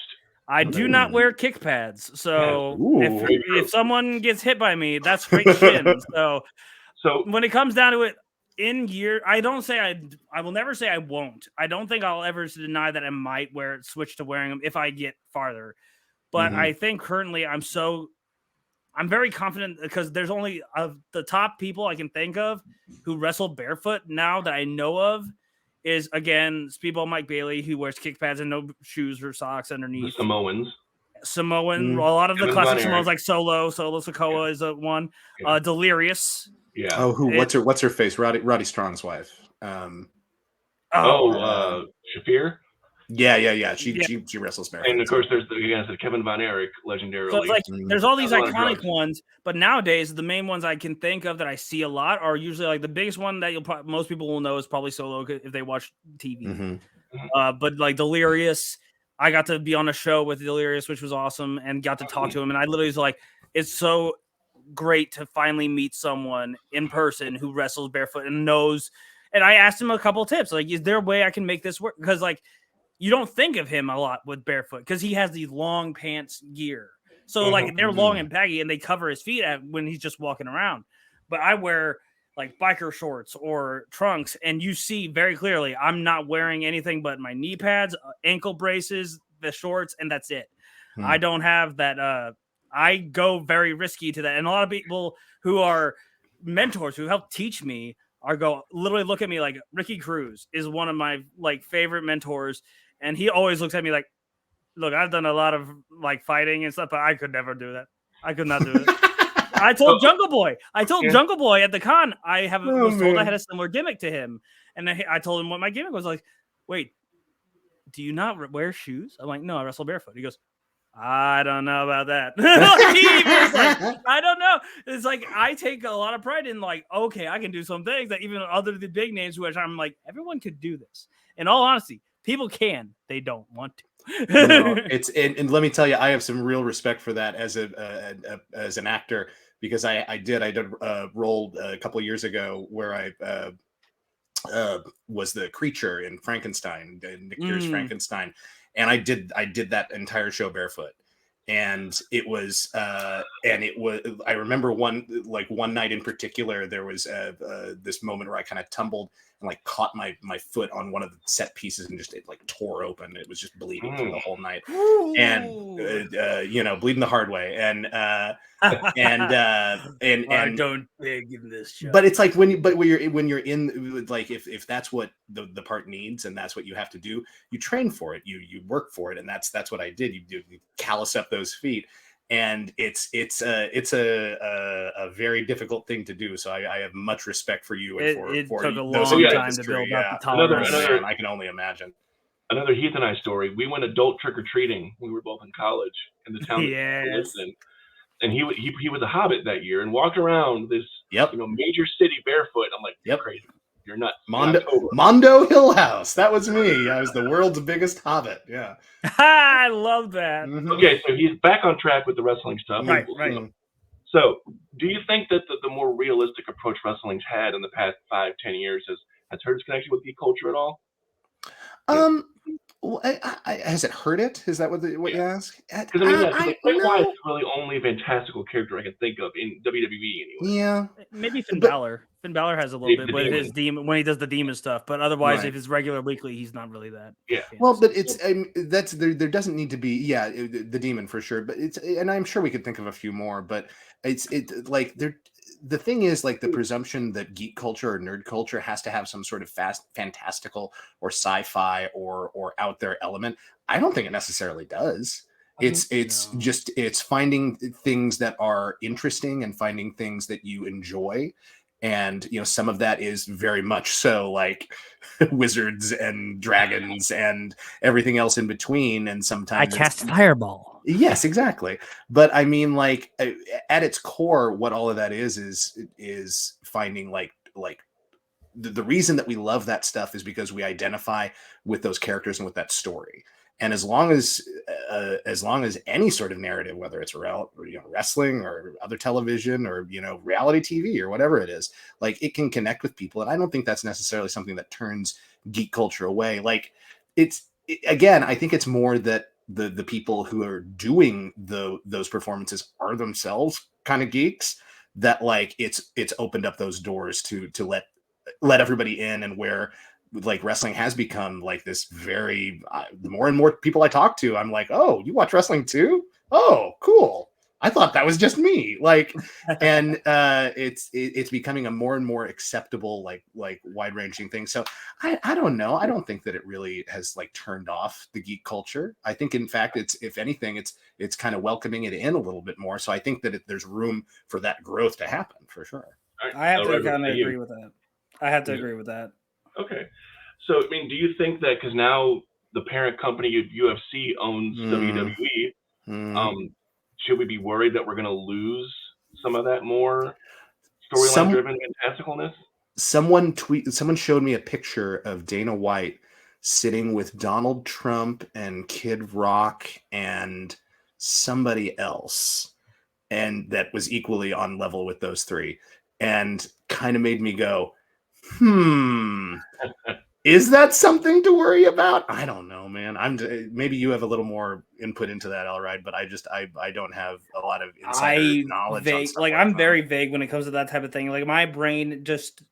I do not wear kick pads, so if someone gets hit by me, that's straight shin. So when it comes down to it, I will never say I won't. I don't think I'll ever deny that I might switch to wearing them if I get farther. But I think currently I'm very confident because there's only the top people I can think of who wrestle barefoot now that I know of is, again, Speedball Mike Bailey, who wears kick pads and no shoes or socks underneath. The Samoan. A lot of the classic Samoans like Solo Sokoa is one. Yeah. Delirious. Yeah. Oh, what's her face? Roddy Strong's wife. Shafir. Yeah. She wrestles barefoot. And of course, there's Kevin Von Erich, legendarily. So it's like there's all these iconic ones, but nowadays the main ones I can think of that I see a lot are usually like the biggest one that most people will know is probably Solo if they watch TV. But like Delirious, I got to be on a show with Delirious, which was awesome, and got to talk to him. And I literally was like, it's so great to finally meet someone in person who wrestles barefoot and knows. And I asked him a couple of tips, like, is there a way I can make this work? Because like, you don't think of him a lot with barefoot because he has these long pants gear. So like they're long and baggy and they cover his feet when he's just walking around. But I wear like biker shorts or trunks, and you see very clearly I'm not wearing anything but my knee pads, ankle braces, the shorts, and that's it. I don't have that. I go very risky to that, and a lot of people who are mentors who help teach me literally look at me like Ricky Cruz is one of my like favorite mentors, and he always looks at me like, look, I've done a lot of like fighting and stuff, but I could never do that. I could not do it. I told Jungle Boy. Jungle Boy at the con. Was told I had a similar gimmick to him, and I told him what my gimmick was. Like, wait, do you not wear shoes? I'm like, no, I wrestle barefoot. He goes, I don't know about that. I don't know. It's like I take a lot of pride in like, okay, I can do some things that even other the big names, which I'm like, everyone could do this. In all honesty, people can. They don't want to. No, and let me tell you, I have some real respect for that as an actor, because I did a role a couple of years ago where I was the creature in Frankenstein, Nick Fury's Frankenstein, and I did that entire show barefoot, and it was I remember one night in particular, there was this moment where I kind of tumbled and like caught my foot on one of the set pieces and just it like tore open. It was just bleeding through the whole night. And bleeding the hard way, and I don't beg in this show. But it's like when you're in, like, if that's what the part needs and that's what you have to do, you train for it, you work for it, and that's what I did. You callus up those feet, and it's a very difficult thing to do. So I have much respect for you. And it for took a those long time to build up the tolerance. I can only imagine. Another Heath and I story. We went adult trick or treating. We were both in college in the town that we lived in. And he was a hobbit that year and walked around this major city barefoot. I'm like, you're crazy. You're nuts. Mondo Hill House. That was me. I was the world's biggest hobbit. Yeah. I love that. Mm-hmm. Okay, so he's back on track with the wrestling stuff. Right. So do you think that the more realistic approach wrestling's had in the past 5-10 years has hurt its connection with geek culture at all? Well, has it hurt it? Is that what you ask? Because Bray Wyatt's really only fantastical character I can think of in WWE anyway. Yeah, maybe Finn Balor. Finn Balor has a little bit with his demon when he does the demon stuff, but otherwise, if it's regular weekly, he's not really that. Yeah. Well, but it's that's there doesn't need to be the demon for sure, but and I'm sure we could think of a few more, but it's like there. The thing is, like, the presumption that geek culture or nerd culture has to have some sort of fantastical or sci-fi or out there element. I don't think it necessarily does. It's finding things that are interesting and finding things that you enjoy. And, some of that is very much so like wizards and dragons and everything else in between. And sometimes I cast fireball. Yes, exactly. But I mean, like, at its core, what all of that is finding like the reason that we love that stuff is because we identify with those characters and with that story. And as long as any sort of narrative, whether it's wrestling or other television or reality TV or whatever it is, like, it can connect with people. And I don't think that's necessarily something that turns geek culture away. Like, again, I think it's more that the people who are doing those performances are themselves kind of geeks, that like it's opened up those doors to let everybody in, and where like wrestling has become like this very the more and more people I talk to, I'm like, oh, you watch wrestling too? Oh, cool. I thought that was just me. Like, and it's becoming a more and more acceptable, like wide ranging thing. So I don't know. I don't think that it really has like turned off the geek culture. I think in fact if anything, it's kind of welcoming it in a little bit more. So I think that there's room for that growth to happen for sure. I have to kind of agree with that. I have to agree with that. Okay. So, I mean, do you think that because now the parent company UFC owns WWE, should we be worried that we're going to lose some of that more storyline-driven fantasticalness? Someone showed me a picture of Dana White sitting with Donald Trump and Kid Rock and somebody else, and that was equally on level with those three, and kind of made me go, Is that something to worry about? I don't know, man. Maybe you have a little more input into that, Elride, but I don't have a lot of insider knowledge on stuff like I'm that. very vague when it comes to that type of thing. Like my brain just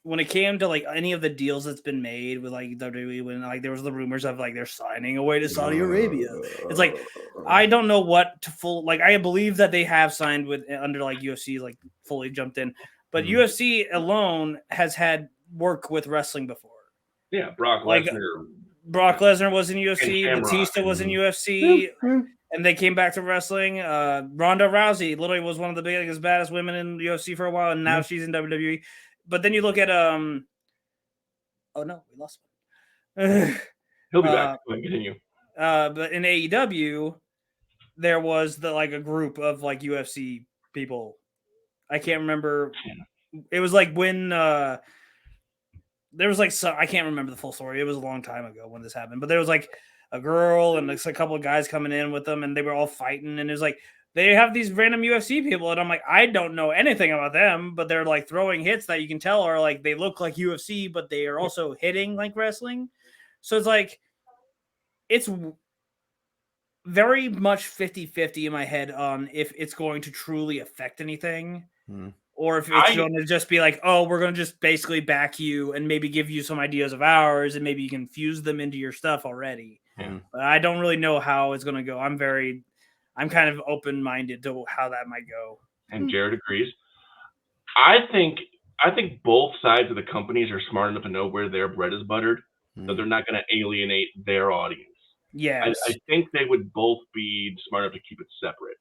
when it came to like any of the deals that's been made with like WWE, when like there was the rumors of like they're signing away to Saudi Arabia. It's like I don't know what to full like. I believe that they have signed with under like UFC, like fully jumped in, but UFC alone has had work with wrestling before. Yeah, Brock Like Lesnar. Brock Lesnar was in UFC, Shamrock. Batista was in UFC, and they came back to wrestling. Ronda Rousey literally was one of the biggest, baddest women in UFC for a while, and now she's in WWE. But then you look at oh no, we lost one. He'll be back. Continue. But in AEW, there was a group of like UFC people. I can't remember. It was like when there was like I can't remember the full story. It was a long time ago when this happened. But there was like a girl and a couple of guys coming in with them, and they were all fighting. And it was like they have these random UFC people, and I'm like, I don't know anything about them, but they're like throwing hits that you can tell are like they look like UFC, but they are also hitting like wrestling. So it's like it's very much 50-50 in my head on if it's going to truly affect anything. Or if it's going to just be like, oh, we're going to just basically back you and maybe give you some ideas of ours and maybe you can fuse them into your stuff already. But I don't really know how it's going to go. I'm kind of open-minded to how that might go. And Jared agrees. I think both sides of the companies are smart enough to know where their bread is buttered, so they're not going to alienate their audience. Yes. I think they would both be smart enough to keep it separate.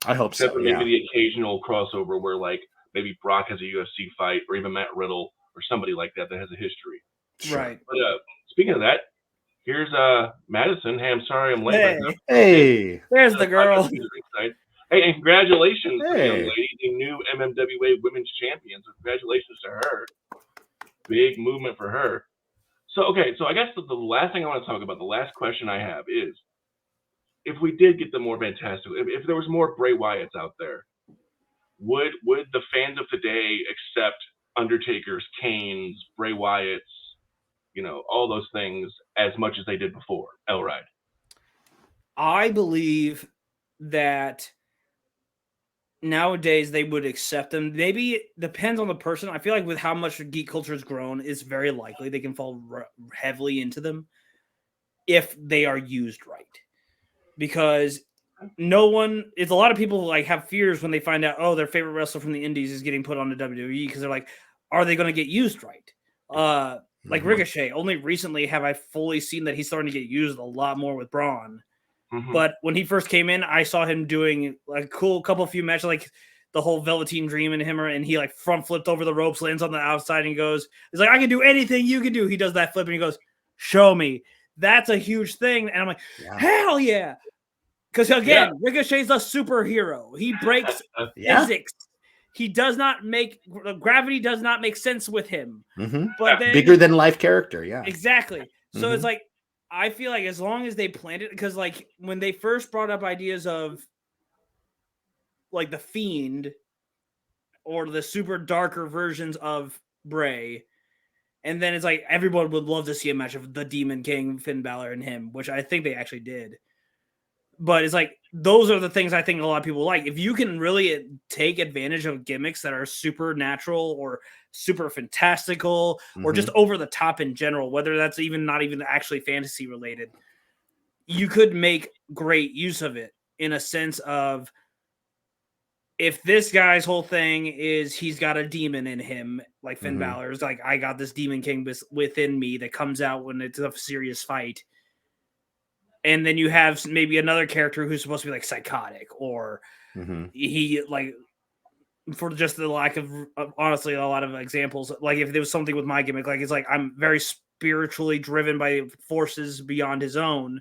I hope Except so. for maybe the occasional crossover where like maybe Brock has a UFC fight or even Matt Riddle or somebody like that has a history. Right. But speaking of that, here's Madison. Hey, I'm sorry I'm late. Hey. There's the girl. Hey, and congratulations to the young lady, the new MMWA Women's Champion. So congratulations to her. Big movement for her. So, okay, so I guess the last thing I want to talk about, the last question I have is, if we did get the more fantastic, if there was more Bray Wyatts out there, would the fans of today accept Undertaker's, Kane's, Bray Wyatt's, all those things as much as they did before? Elride. I believe that nowadays they would accept them. Maybe it depends on the person. I feel like with how much geek culture has grown, it's very likely they can fall heavily into them if they are used right. Because it's a lot of people like have fears when they find out, oh, their favorite wrestler from the indies is getting put on the WWE because they're like, are they going to get used right? Like Ricochet, only recently have I fully seen that he's starting to get used a lot more with Braun. But when he first came in, I saw him doing like a cool few matches, like the whole Velveteen Dream and him, and he like front flipped over the ropes, lands on the outside, and goes, "It's like I can do anything you can do." He does that flip, and he goes, "Show me." That's a huge thing, and I'm like, "Hell yeah!" Because again, Ricochet's a superhero. He breaks physics. He does not make gravity does not make sense with him. But then, bigger than life character, exactly. So it's like. I feel like as long as they planned it, because like when they first brought up ideas of like the Fiend or the super darker versions of Bray, and then it's like everyone would love to see a match of the Demon King, Finn Balor, and him, which I think they actually did. But it's like those are the things I think a lot of people like. If you can really take advantage of gimmicks that are supernatural or super fantastical or just over the top in general, whether that's not even actually fantasy related, you could make great use of it in a sense of if this guy's whole thing is he's got a demon in him, like Finn Balor's like, I got this Demon King within me that comes out when it's a serious fight. And then you have maybe another character who's supposed to be like psychotic or he like, for just the lack of honestly, a lot of examples, like if there was something with my gimmick, like it's like I'm very spiritually driven by forces beyond his own.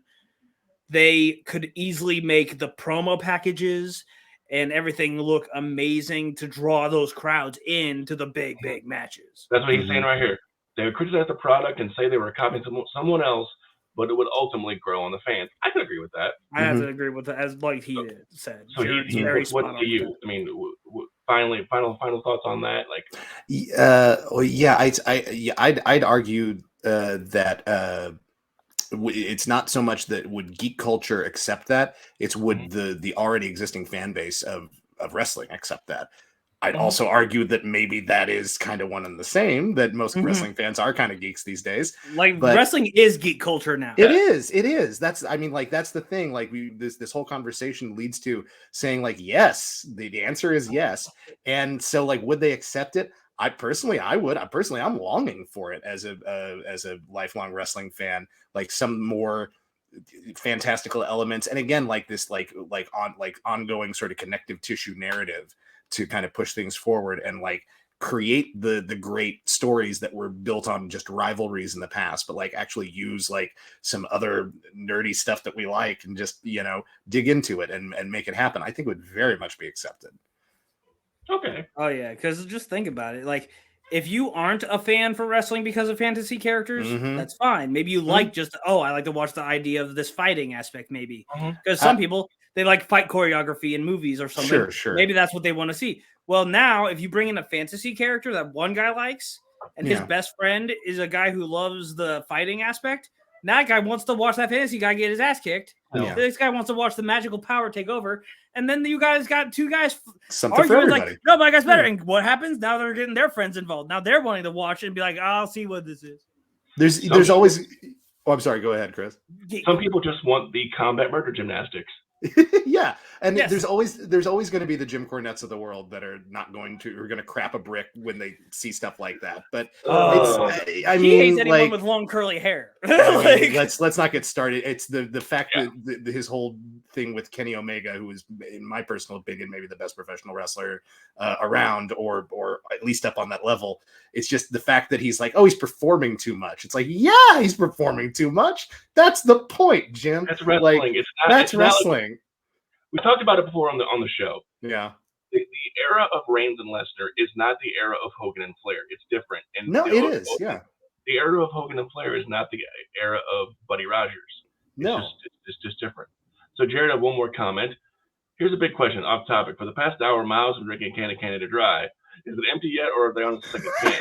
They could easily make the promo packages and everything look amazing to draw those crowds into the big matches. That's what he's saying right here. They would criticize the product and say they were copying someone else, but it would ultimately grow on the fans. I can agree with that. I have to agree with that, as like he said. So he what to you? I mean, final thoughts on that? Like, I'd argue that it's not so much that would geek culture accept that, it's would the already existing fan base of wrestling accept that. I'd also argue that maybe that is kind of one and the same, that most wrestling fans are kind of geeks these days. Like, but wrestling is geek culture now. It is. That's, I mean, like, that's the thing. Like, this whole conversation leads to saying, like, yes, the answer is yes. And so, like, would they accept it? I would. I'm longing for it as a lifelong wrestling fan, like some more fantastical elements. And again, like this, like ongoing sort of connective tissue narrative to kind of push things forward and like create the great stories that were built on just rivalries in the past, but like actually use like some other nerdy stuff that we like and just, dig into it and make it happen. I think it would very much be accepted. Okay. Oh yeah, because just think about it. Like, if you aren't a fan for wrestling because of fantasy characters, that's fine. Maybe you like just, I like to watch the idea of this fighting aspect, maybe. Because some people, they like fight choreography in movies or something. Sure. Maybe that's what they want to see. Well, now, if you bring in a fantasy character that one guy likes, and his best friend is a guy who loves the fighting aspect, that guy wants to watch that fantasy guy get his ass kicked. Yeah. This guy wants to watch the magical power take over. And then you guys got two guys something for everybody. Like, no, my guy's better. And what happens? Now they're getting their friends involved. Now they're wanting to watch it and be like, I'll see what this is. There's always... Oh, I'm sorry. Go ahead, Chris. Some people just want the combat murder gymnastics. Yeah, and there's always going to be the Jim Cornettes of the world that are going to crap a brick when they see stuff like that. But he hates anyone with long curly hair. Let's not get started. It's the fact that his whole thing with Kenny Omega, who is, in my personal opinion, maybe the best professional wrestler around, or at least up on that level. It's just the fact that he's like, he's performing too much. It's like, yeah, he's performing too much. That's the point, Jim. That's wrestling. Like, that's wrestling. We talked about it before on the show. Yeah. The era of Reigns and Lesnar is not the era of Hogan and Flair. It's different. And no, it is. Yeah. The era of Hogan and Flair is not the era of Buddy Rogers. It's just different. So, Jared, I have one more comment. Here's a big question off topic. For the past hour, Miles has been drinking a can of Canada Dry. Is it empty yet, or are they on the second can?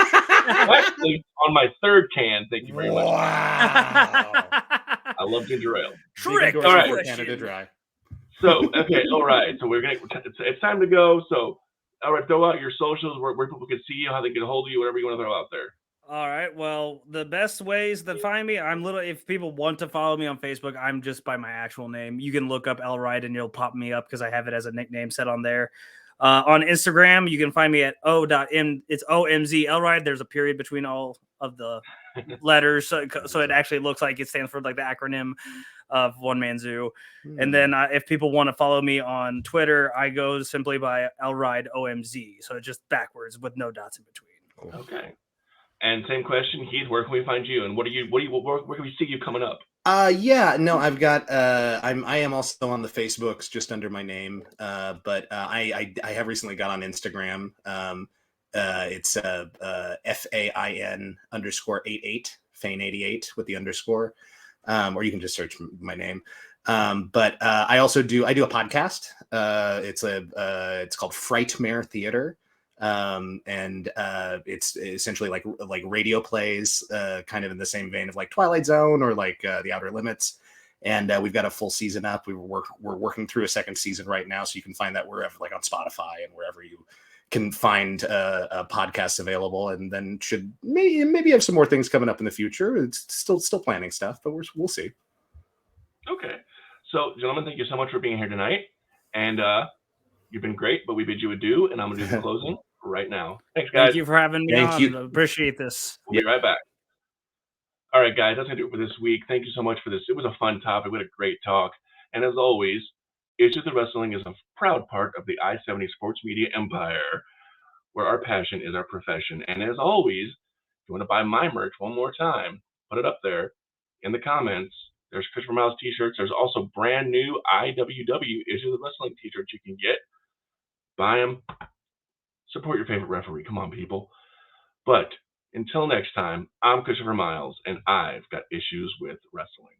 Actually, on my third can. Thank you very much. Wow. I love ginger ale. Trick. All right. Canada Dry. So, okay, all right. So it's time to go. So, all right, throw out your socials where people can see you, how they get a hold of you, whatever you want to throw out there. All right. Well, the best ways to find me, if people want to follow me on Facebook, I'm just by my actual name. You can look up Elride and you'll pop me up because I have it as a nickname set on there. On Instagram, you can find me at it's OMZ Elride. There's a period between all of the letters, so it actually looks like it stands for like the acronym of One Man Zoo. And then if people want to follow me on Twitter, I go simply by Elride OMZ. So it's just backwards with no dots in between. Okay. And same question, Heath, where can we find you? And where can we see you coming up? I've got I am also on the Facebooks just under my name. But I have recently got on Instagram. It's FAIN_88, Fain88 with the underscore. Or you can just search my name. But I also do a podcast. It's called Frightmare Theater. And it's essentially like radio plays, kind of in the same vein of like Twilight Zone or like The Outer Limits. And we've got a full season up. We're working through a second season right now, so you can find that wherever, like on Spotify and wherever you can find podcasts available. And then should maybe have some more things coming up in the future. It's still planning stuff, but we'll see. Okay, so gentlemen, thank you so much for being here tonight, and you've been great. But we bid you adieu, and I'm gonna do the closing right now. Thanks, guys. Thank you for having me on. You. Appreciate this. We'll be right back. All right, guys, that's going to do it for this week. Thank you so much for this. It was a fun topic. We had a great talk. And as always, Issues with Wrestling is a proud part of the I-70 Sports Media Empire, where our passion is our profession. And as always, if you want to buy my merch one more time, put it up there in the comments. There's Christopher Miles t-shirts. There's also brand new IWW Issues with Wrestling t-shirts you can get. Buy them. Support your favorite referee. Come on, people. But until next time, I'm Christopher Miles, and I've got issues with wrestling.